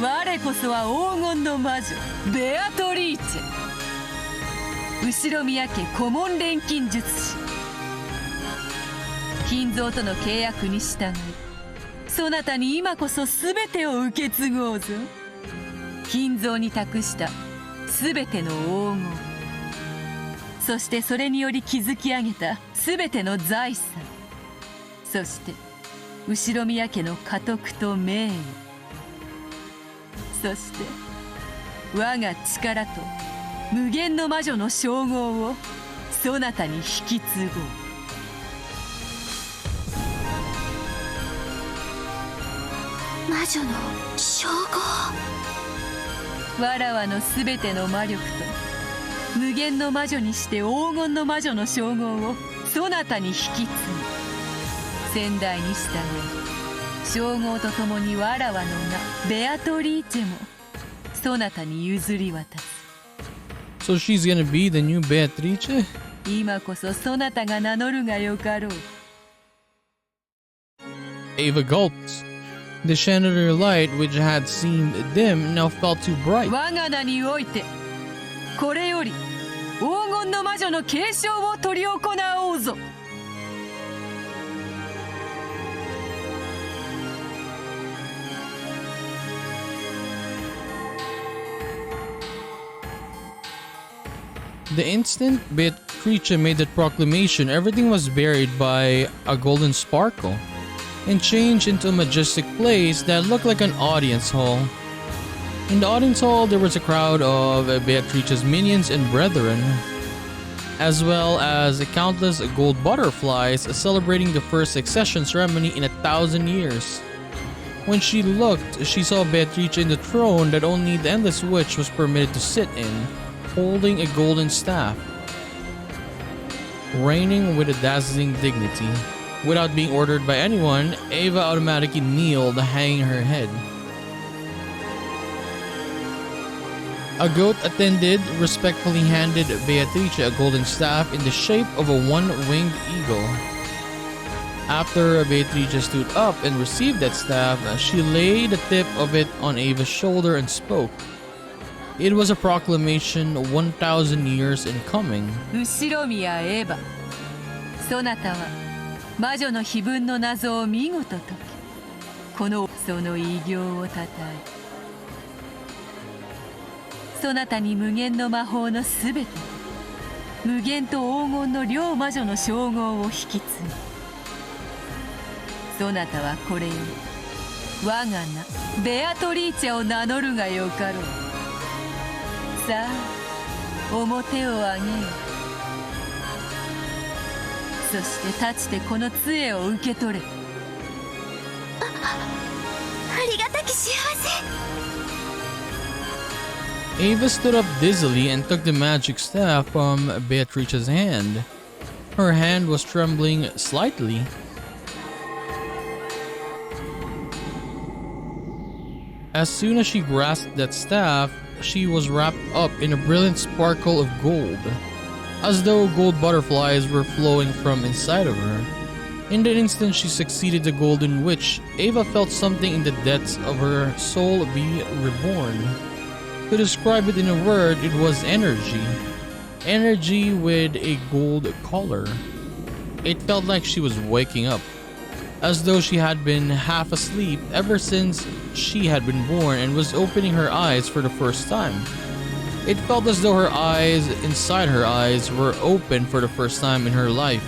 我こそは黄金の魔女ベアトリーチェ。後宮家顧問錬金術師。金蔵との契約に従いそなたに今こそ全てを受け継ごうぞ。金蔵に託した全ての黄金、そしてそれにより築き上げた全ての財産、そして後宮家の家督と名誉、そして我が力と無限の魔女の称号をそなたに引き継ごう。魔女の称号。わらわのすべての魔力と無限の魔女にして黄金の魔女の称号をそなたに引き継ぐ。先代に従い称号とともにわらわの名ベアトリーチェもそなたに譲り渡す。So she's gonna be the new Beatrice? 今こそそなたが名乗るがよかろう。Ava gulped. The chandelier light, which had seemed dim, now felt too bright. 我が名においてこれより黄金の魔女の継承を執り行おうぞ。The instant Beatrice made that proclamation, everything was buried by a golden sparkle. and changed into a majestic place that looked like an audience hall. In the audience hall, there was a crowd of Beatrice's minions and brethren, as well as countless gold butterflies celebrating the first succession ceremony in 1,000 years. When she looked, she saw Beatrice in the throne that only the Endless Witch was permitted to sit in, holding a golden staff, reigning with a dazzling dignity. Without being ordered by anyone, Ava automatically kneeled, hanging her head. A goat attendant respectfully handed Beatrice a golden staff in the shape of a one-winged eagle. After Beatrice stood up and received that staff, she laid the tip of it on Ava's shoulder and spoke. It was a proclamation 1,000 years in coming. 後ろ宮エヴァ、そなたは魔女の碑文の謎を見事解き、このその偉業をたたえ、そなたに無限の魔法のすべて、無限と黄金の両魔女の称号を引き継ぎ、そなたはこれより我が名ベアトリーチェを名乗るがよかろう。さあ、面を上げよ。そして立ちてこの杖を受け取れ。ありがたき幸せ。Ava stood up dizzily and took the magic staff from Beatrice's hand. Her hand was trembling slightly. As soon as she grasped that staff, she was wrapped up in a brilliant sparkle of gold, as though gold butterflies were flowing from inside of her. In the instant she succeeded the Golden Witch, Ava felt something in the depths of her soul be reborn. To describe it in a word, it was energy. Energy with a gold color. It felt like she was waking up, as though she had been half asleep ever since she had been born and was opening her eyes for the first time. It felt as though her eyes inside her eyes were open for the first time in her life.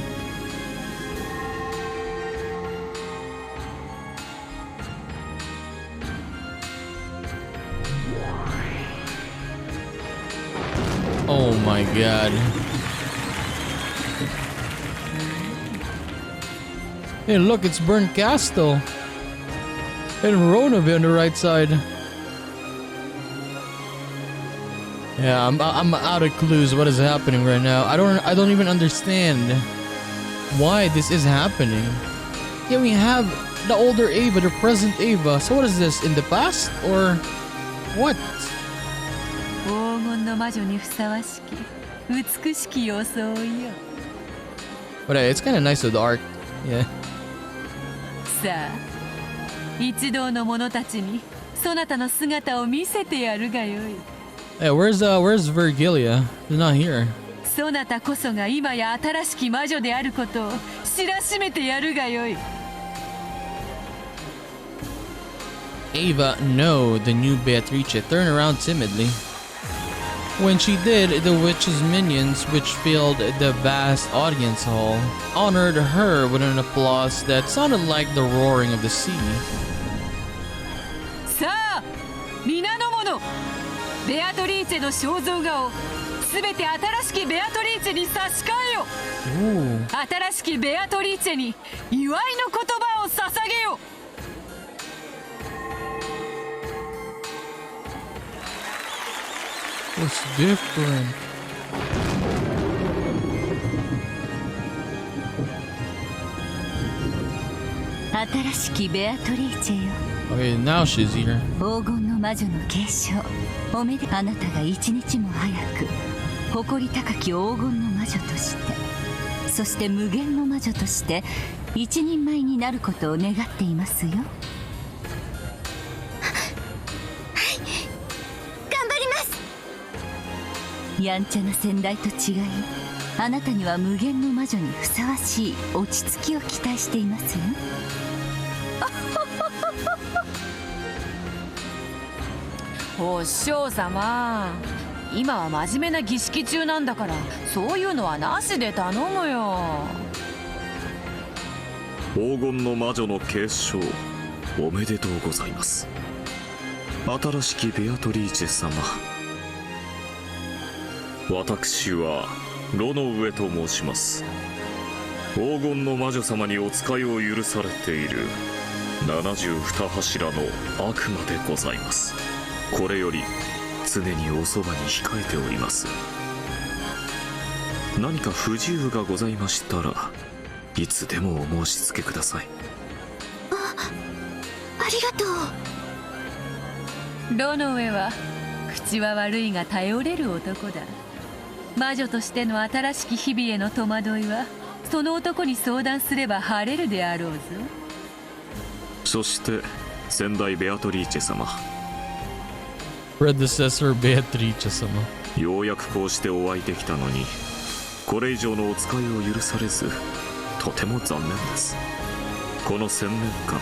Oh my god. Hey look, it's Burnt Castle. And Ronoville on the right side. Yeah, I'm out of clues what is happening right now. I don't even understand why this is happening. Yeah, we have the older Ava, the present Ava. So what is this, in the past or what? 黄金の魔女にふさわしき美しき装いよ。 But it's kind of nice with the art. Yeah. さあ、一同の者たちにそなたの姿を見せてやるがよい。 Hey, where's Virgilia? She's not here. そなたこそが今や新しき魔女であることを知らしめてやるがよい。 Ava, no, the new Beatrice turned around timidly. When she did, the witch's minions, which filled the vast audience hall, honored her with an applause that sounded like the roaring of the sea. さあ、皆の者、ベアトリーチェの肖像画をすべて新しきベアトリーチェに差し替えよ。 Ooh. 新しきベアトリーチェに祝いの言葉を捧げよ。 What's different? 新しきベアトリーチェよ。 Okay, now she's here. 黄金の魔女の継承、おめであなたが一日も早く誇り高き黄金の魔女として、そして無限の魔女として一人前になることを願っていますよ。 やんちゃな先代と違い、あなたには無限の魔女にふさわしい落ち着きを期待していますよ。お師匠様、今は真面目な儀式中なんだから、そういうのはなしで頼むよ。黄金の魔女の継承おめでとうございます。新しきベアトリーチェ様、私はロノウエと申します。黄金の魔女様にお使いを許されている72柱の悪魔でございます。これより常におそばに控えております。何か不自由がございましたらいつでもお申し付けください。ありがとう。ロノウェは口は悪いが頼れる男だ。魔女としての新しき日々への戸惑いはその男に相談すれば晴れるであろうぞ。そして先代ベアトリーチェ様、Predecessor Beatrice 様。ようやくこうしてお会いできたのにこれ以上のお使いを許されずとても残念です。この1000年間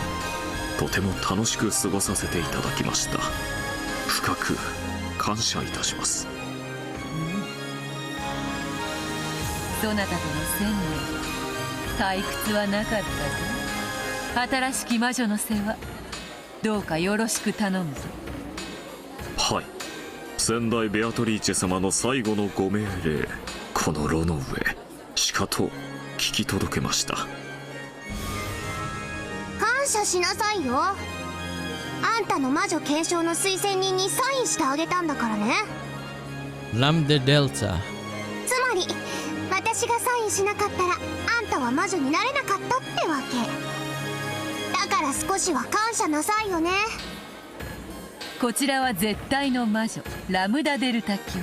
とても楽しく過ごさせていただきました。深く感謝いたします。そなたとの1000年退屈はなかったぞ。新しき魔女の世話どうかよろしく頼むぞ。はい、先代ベアトリーチェ様の最後のご命令、この炉の上しかと聞き届けました。感謝しなさいよ。あんたの魔女継承の推薦人にサインしてあげたんだからね。 Lam de Delta。 つまり私がサインしなかったらあんたは魔女になれなかったってわけだから、少しは感謝なさいよね。こちらは絶対の魔女ラムダデルタ教。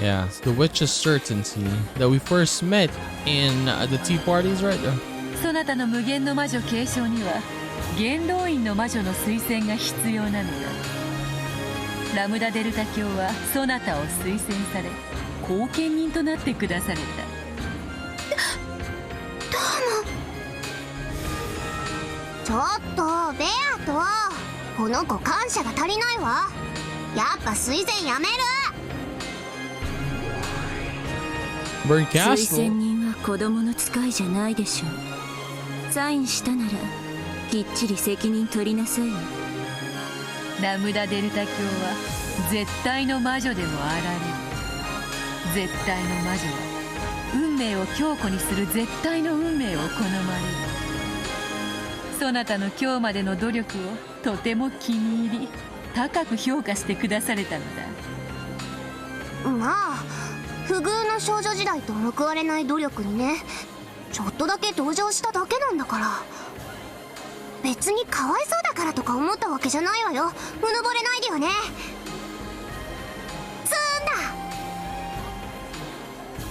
Yeah, it's the witch's certainty that we first met in the tea parties, right? そなたの無限の魔女継承には元老院の魔女の推薦が必要なのだ。ラムダデルタ教はそなたを推薦され後見人となってくだされた。ちょっとベアと、この子感謝が足りないわ。やっぱ推薦やめる。 Burn 推薦 Castle. 人は子供の使いじゃないでしょう。サインしたならきっちり責任取りなさいよ。ラムダデルタ教は絶対の魔女でもあられる。絶対の魔女は運命を強固にする絶対の運命を好まれる。そなたの今日までの努力をとても気に入り高く評価してくだされたのだ。まあ不遇の少女時代と報われない努力にね、ちょっとだけ同情しただけなんだから。別にかわいそうだからとか思ったわけじゃないわよ。うぬぼれないでよね。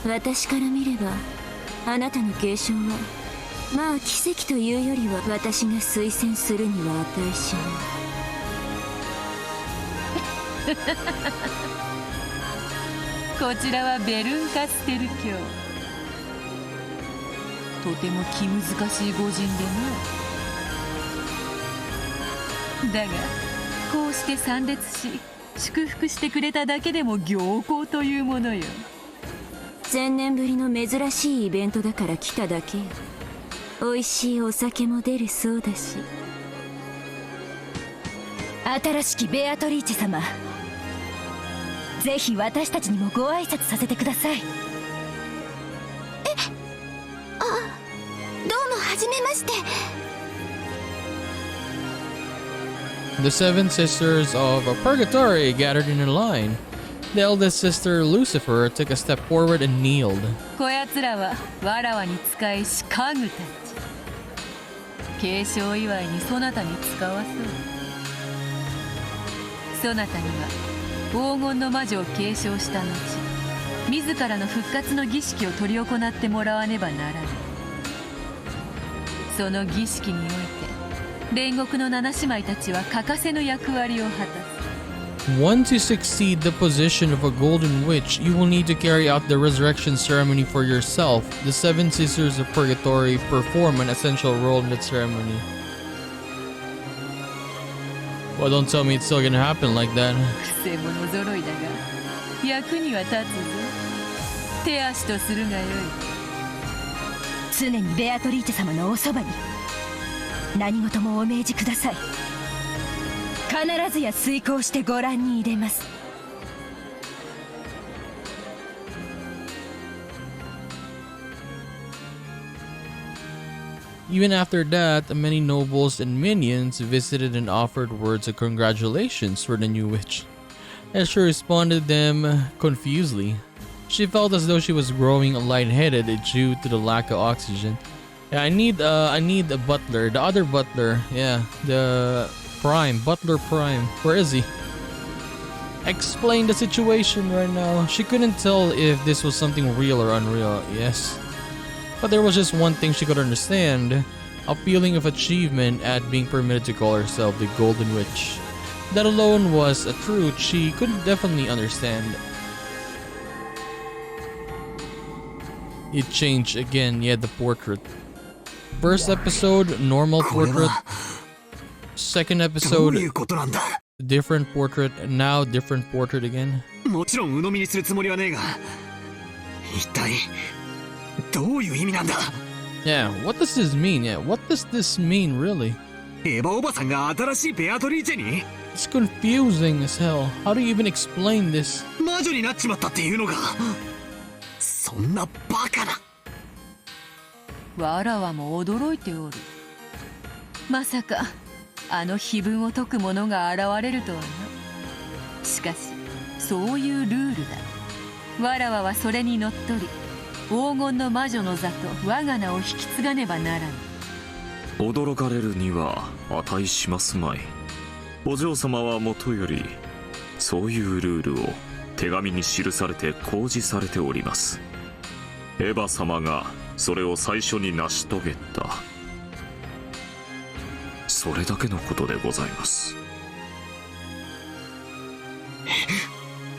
私から見ればあなたの継承はまあ奇跡というよりは私が推薦するには値しない。こちらはベルンカステル教。とても気難しい御人でな。だがこうして参列し祝福してくれただけでも行幸というものよ。1000年ぶりの珍しいイベントだから来ただけよ。美味しいお酒も出るそうだし。新しきベアトリーチェ様、ぜひ私たちにもご挨拶させてください。どうもはじめまして。 The seven sisters of Purgatory gathered in a line. The eldest sister, Lucifer, took a step forward and kneeled. こやつらはわらわに仕えし家具たち。継承祝いにそなたに使わそう。そなたには黄金の魔女を継承した後、自らの復活の儀式を執り行ってもらわねばならない。その儀式において煉獄の七姉妹たちは欠かせぬ役割を果たす。 Once you succeed the position of a golden witch, you will need to carry out the resurrection ceremony for yourself. The seven sisters of Purgatory perform an essential role in that ceremony. Well, don't tell me it's still gonna happen like that. くせ者揃いだが役には立つぞ。手足とするがよい。常にベアトリーチェ様のおそばに。何事もお命じください。必ずや遂行してご覧に入れます。Even after that, many nobles and minions visited and offered words of congratulations for the new witch. As she responded them confusedly, she felt as though she was growing lightheaded due to the lack of oxygen. Yeah, I need a butler, the other butler, yeah, the Butler Prime. Where is he? Explain the situation right now. She couldn't tell if this was something real or unreal, yes. But there was just one thing she could understand, a feeling of achievement at being permitted to call herself the Golden Witch. That alone was a truth she could definitely understand. It changed again, yeah, the portrait. First episode, normal portrait. Second episode, different portrait, and now different portrait again. もちろん鵜呑みにするつもりはねえが、一体どういう意味なんだ。 Yeah, what does this mean? Yeah, what does this mean really? エヴァおばさんが新しいベアトリーチェに It's confusing as hell. How do you even explain this? 魔女になっちまったっていうのか。そんなバカな。わらわも驚いておる。まさかあの碑文を解く者が現れるとはな。しかしそういうルールだ。わらわはそれにのっとり黄金の魔女の座と我が名を引き継がねばならぬ。驚かれるには値しますまい。お嬢様はもとよりそういうルールを手紙に記されて公示されております。エヴァ様がそれを最初に成し遂げた、それだけのことでございます。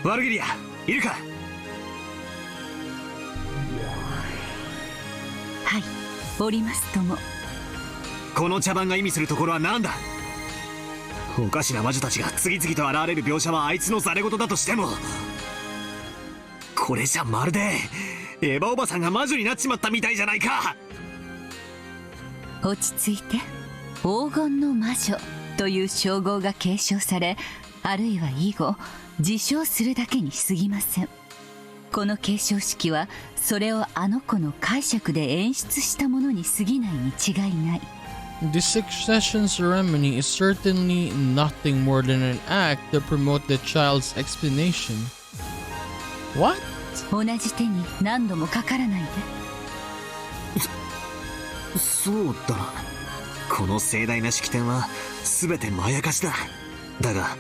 ワルギリア、いるか。はい、おりますとも。この茶番が意味するところは何だ。おかしな魔女たちが次々と現れる描写はあいつのざれ言だとしても、これじゃまるでエヴァおばさんが魔女になっちまったみたいじゃないか。落ち着いて。黄金の魔女という称号が継承され、あるいは以後自称するだけに過ぎません。この継承式はそれをあの子の解釈で演出したものに過ぎないに違いない。This succession ceremony is certainly nothing more than an act to promote the child's explanation. What? 同じ手に何度もかからないで。そうだな。この盛大な式典は全てまやかしだ。だが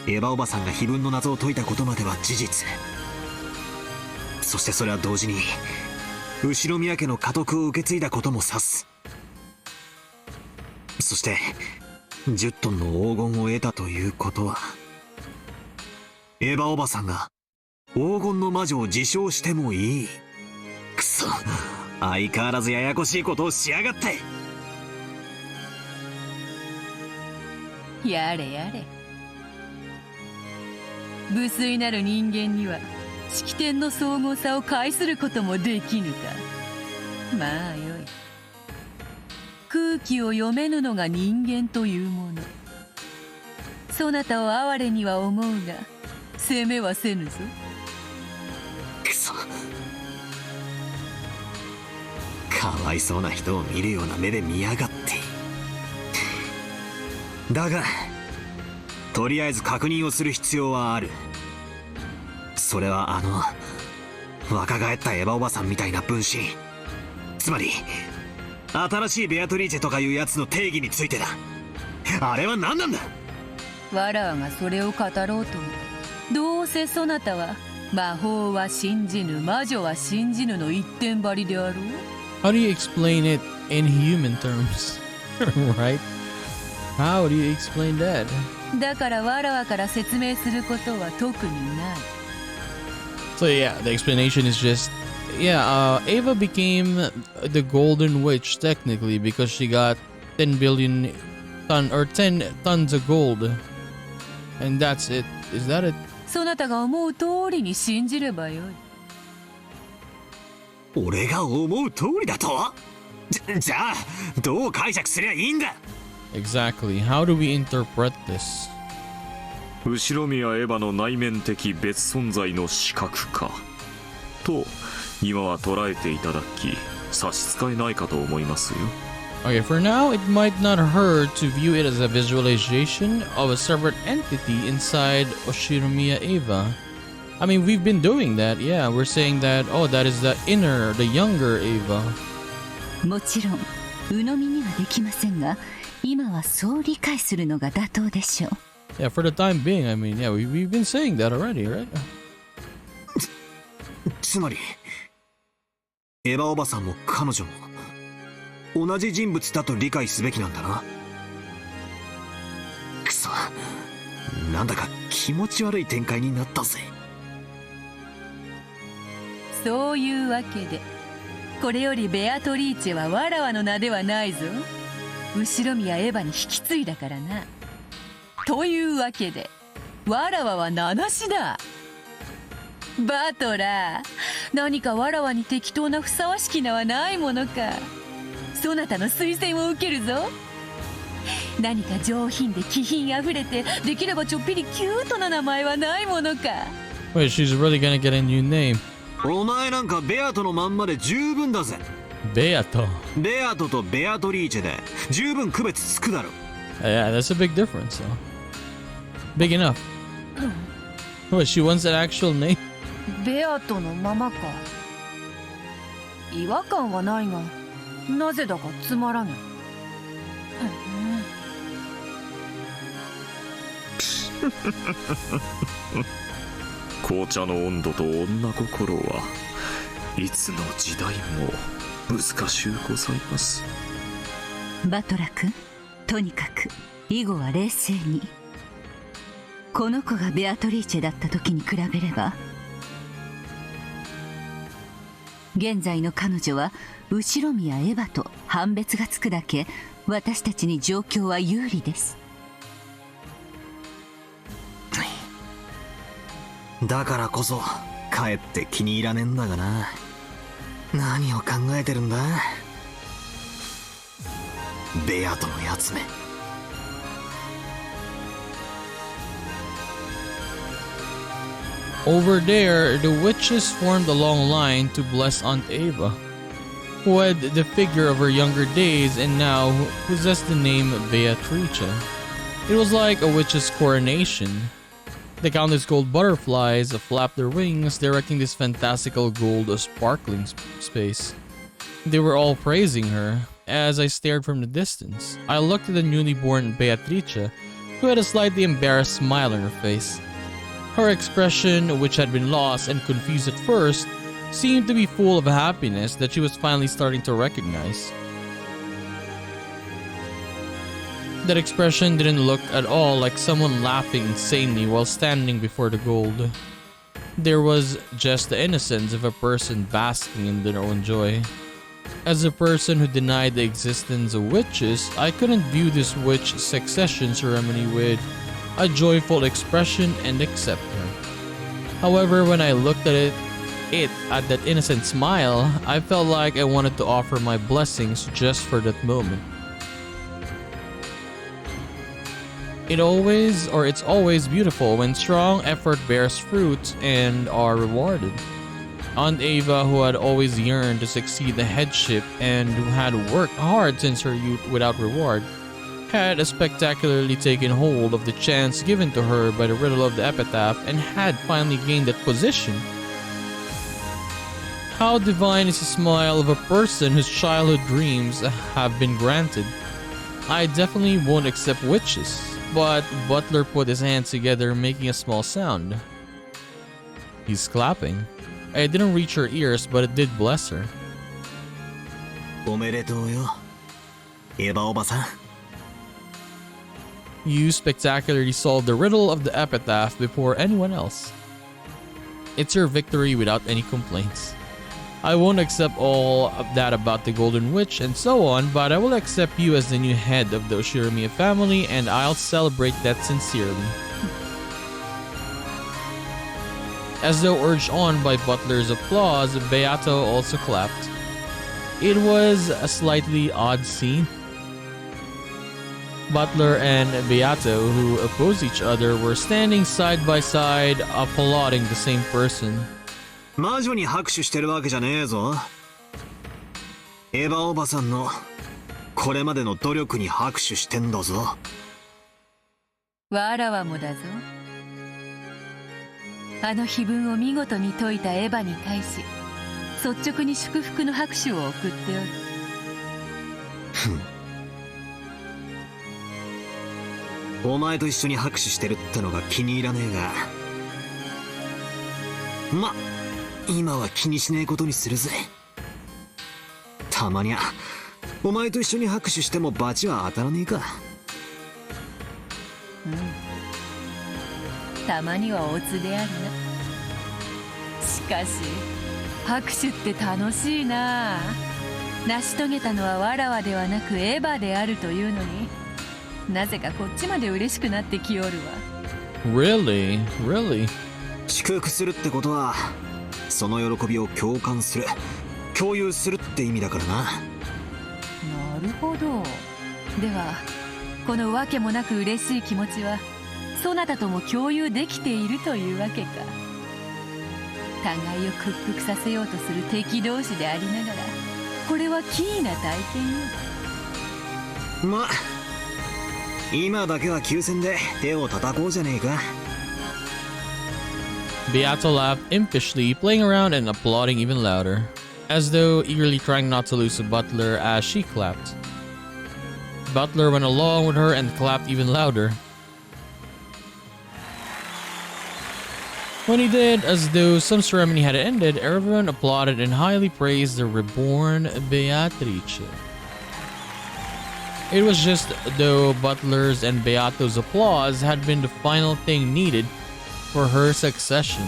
エヴァおばさんが碑文の謎を解いたことまでは事実。そしてそれは同時に後宮家の家督を受け継いだことも指す。そして10トンの黄金を得たということは、エヴァおばさんが黄金の魔女を自称してもいい。くそ、相変わらずややこしいことをしやがって。やれやれ。無粋なる人間には式典の荘厳さを介することもできぬか。まあよい。空気を読めぬのが人間というもの。そなたを哀れには思うが責めはせぬぞ。くそ、かわいそうな人を見るような目で見やがって。だがとりあえず確認をする必要はある。それは若返ったエヴァおばさんみたいな分身、つまり新しいベアトリーチェとかいうやつの定義についてだ。あれは何なんだ。わらわがそれを語ろうとも、どうせそなたは魔法は信じぬ魔女は信じぬの一点張りであろう。 How do you explain it in human terms? Right? How do you explain that? だからわらわから説明することは特にない。 So yeah, the explanation is just, yeah, Ava became the Golden Witch technically because she got 10 billion 10 tons of gold. And that's it. Is that it? そなたが思う通りに信じればよい。俺が思う通りだと。じゃあどう解釈すりゃいいんだ。 Exactly. How do we interpret this? 後宮エヴァの内面的別存在の視覚化と今は捉えていただき差し支えないかと思いますよ。 Okay, for now, it might not hurt to view it as a visualization of a separate entity inside Oshinomiya Eva. I mean, we've been doing that, yeah. We're saying that, oh, that is the inner, the younger Eva. もちろん鵜呑みにはできませんが、今はそう理解するのが妥当でしょう。 Yeah, for the time being, I mean, yeah, we've been saying that already, right? つまりエヴァおばさんも彼女も同じ人物だと理解すべきなんだな。くそ、なんだか気持ち悪い展開になったぜ。そういうわけでこれよりベアトリーチェはわらわの名ではないぞ。後宮エヴァに引き継いだからな。というわけでわらわは名無しだ。バトラー、何かわらわに適当なふさわしき名はないものか。そなたの推薦を受けるぞ。何か上品で気品あふれてできればちょっぴりキュートな名前はないものか。 Wait, she's really gonna get a new name. お前なんかベアトのまんまで十分だぜ。 Beato. ベアトとベアトリーチェで十分区別つくだろ。 Yeah, that's a big difference, though. Big enough. What, she wants an actual name? ベアトのままか。違和感はないがなぜだかつまらぬ。紅茶の温度と女心はいつの時代も難しゅうございます。バトラ君、とにかく以後は冷静に。この子がベアトリーチェだった時に比べれば、現在の彼女は後宮エヴァと判別がつくだけ私たちに状況は有利です。だからこそかえって気に入らねえんだがな。何を考えてるんだベアトのやつめ。Over there, the witches formed a long line to bless Aunt Eva, who had the figure of her younger days and now possessed the name Beatrice. It was like a witch's coronation. The countless gold butterflies flapped their wings, directing this fantastical gold sparkling space. They were all praising her. As I stared from the distance, I looked at the newly born Beatrice, who had a slightly embarrassed smile on her face. Her expression, which had been lost and confused at first, seemed to be full of happiness that she was finally starting to recognize. That expression didn't look at all like someone laughing insanely while standing before the gold. There was just the innocence of a person basking in their own joy. As a person who denied the existence of witches, I couldn't view this witch succession ceremony with a joyful expression and accept her. However, when I looked at at that innocent smile, I felt like I wanted to offer my blessings just for that moment. It's always beautiful when strong effort bears fruit and are rewarded. Aunt Eva, who had always yearned to succeed the headship and who had worked hard since her youth without reward, had spectacularly taken hold of the chance given to her by the riddle of the epitaph and had finally gained that position. How divine is the smile of a person whose childhood dreams have been granted. I definitely won't accept witches, but Butler put his hands together, making a small sound. He's clapping. It didn't reach her ears, but it did bless her. おめでとうよエヴァおばさん。 You spectacularly solved the riddle of the epitaph before anyone else. It's your victory without any complaints. I won't accept all of that about the Golden Witch and so on, but I will accept you as the new head of the Oshinomiya family, and I'll celebrate that sincerely. As though urged on by Butler's applause, Beato also clapped. It was a slightly odd scene. Butler and Beato, who opposed each other, were standing side by side, applauding the same person. 魔女に拍手してるわけじゃねえぞ。エヴァおばさんのこれまでの努力に拍手してんだぞ。わらわもだぞ。あの碑文を見事に解いたエヴァに対し、率直に祝福の拍手を送っておる。お前と一緒に拍手してるってのが気に入らねえが、ま、今は気にしねえことにするぜ。たまにゃお前と一緒に拍手しても罰は当たらねえか。たまにはオツであるな。しかし拍手って楽しいな。成し遂げたのはわらわではなくエヴァであるというのに、なぜかこっちまで嬉しくなってきおるわ。 Really? Really? 祝福するってことはその喜びを共感する、共有するって意味だからな。なるほど。ではこのわけもなく嬉しい気持ちはそなたとも共有できているというわけか。互いを屈服させようとする敵同士でありながら、これは奇異な体験よ。ま、今だけは休戦で手を叩こうじゃねえか。 Beato laughed impishly, playing around and applauding even louder, as though eagerly trying not to lose to Butler as she clapped. Butler went along with her and clapped even louder. When he did, as though some ceremony had ended, everyone applauded and highly praised the reborn Beatrice. It was just though Butler's and Beato's applause had been the final thing needed for her succession.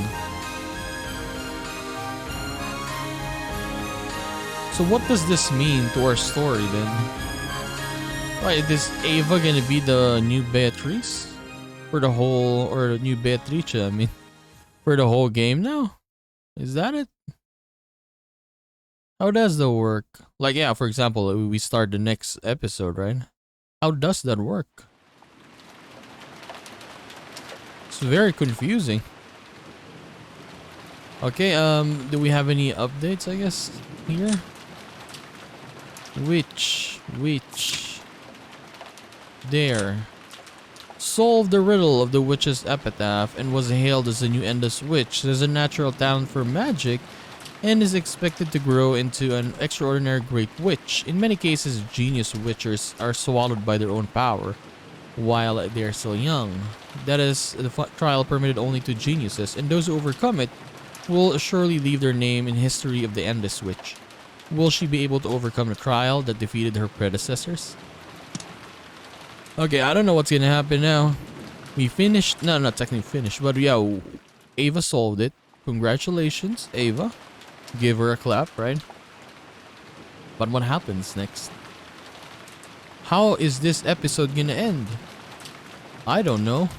So what does this mean to our story then? Why, is Ava gonna be the new Beatrice? For the whole, or the new Beatrice, I mean. For the whole game now? Is that it? How does that work? Like, yeah, for example, we start the next episode, right? How does that work? It's very confusing. Okay, do we have any updates, I guess, here? Witch. There. Solved the riddle of the witch's epitaph and was hailed as the new Endless Witch. There's a natural talent for magic and is expected to grow into an extraordinary great witch. In many cases, genius witchers are swallowed by their own power while they are still young. That is, the trial permitted only to geniuses, and those who overcome it will surely leave their name in history of the Endless Witch. Will she be able to overcome the trial that defeated her predecessors? Okay, I don't know what's gonna happen now. We finished, no, not technically finished, but yeah, Ava solved it. Congratulations, Ava. Give her a clap, right? But what happens next? How is this episode gonna end? I don't know.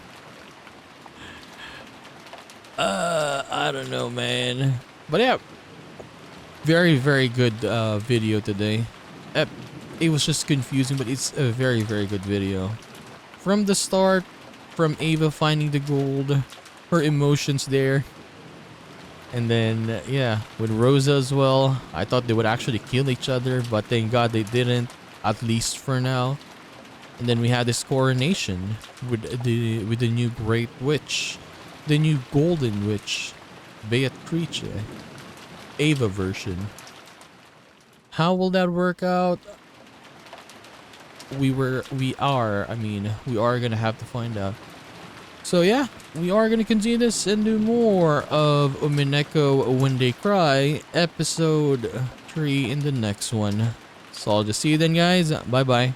I don't know, man. But yeah, very, very good video today. It was just confusing, but it's a very, very good video. From the start, from Ava finding the gold, her emotions there. And then, yeah, with Rosa as well. I thought they would actually kill each other, but thank God they didn't, at least for now. And then we had this coronation with the new Great Witch, the new Golden Witch, Beatrice, Ava version. How will that work out? We are gonna have to find out. So yeah, we are gonna continue this and do more of Umineko When They Cry episode 3 in the next one. So I'll just see you then, guys. Bye bye.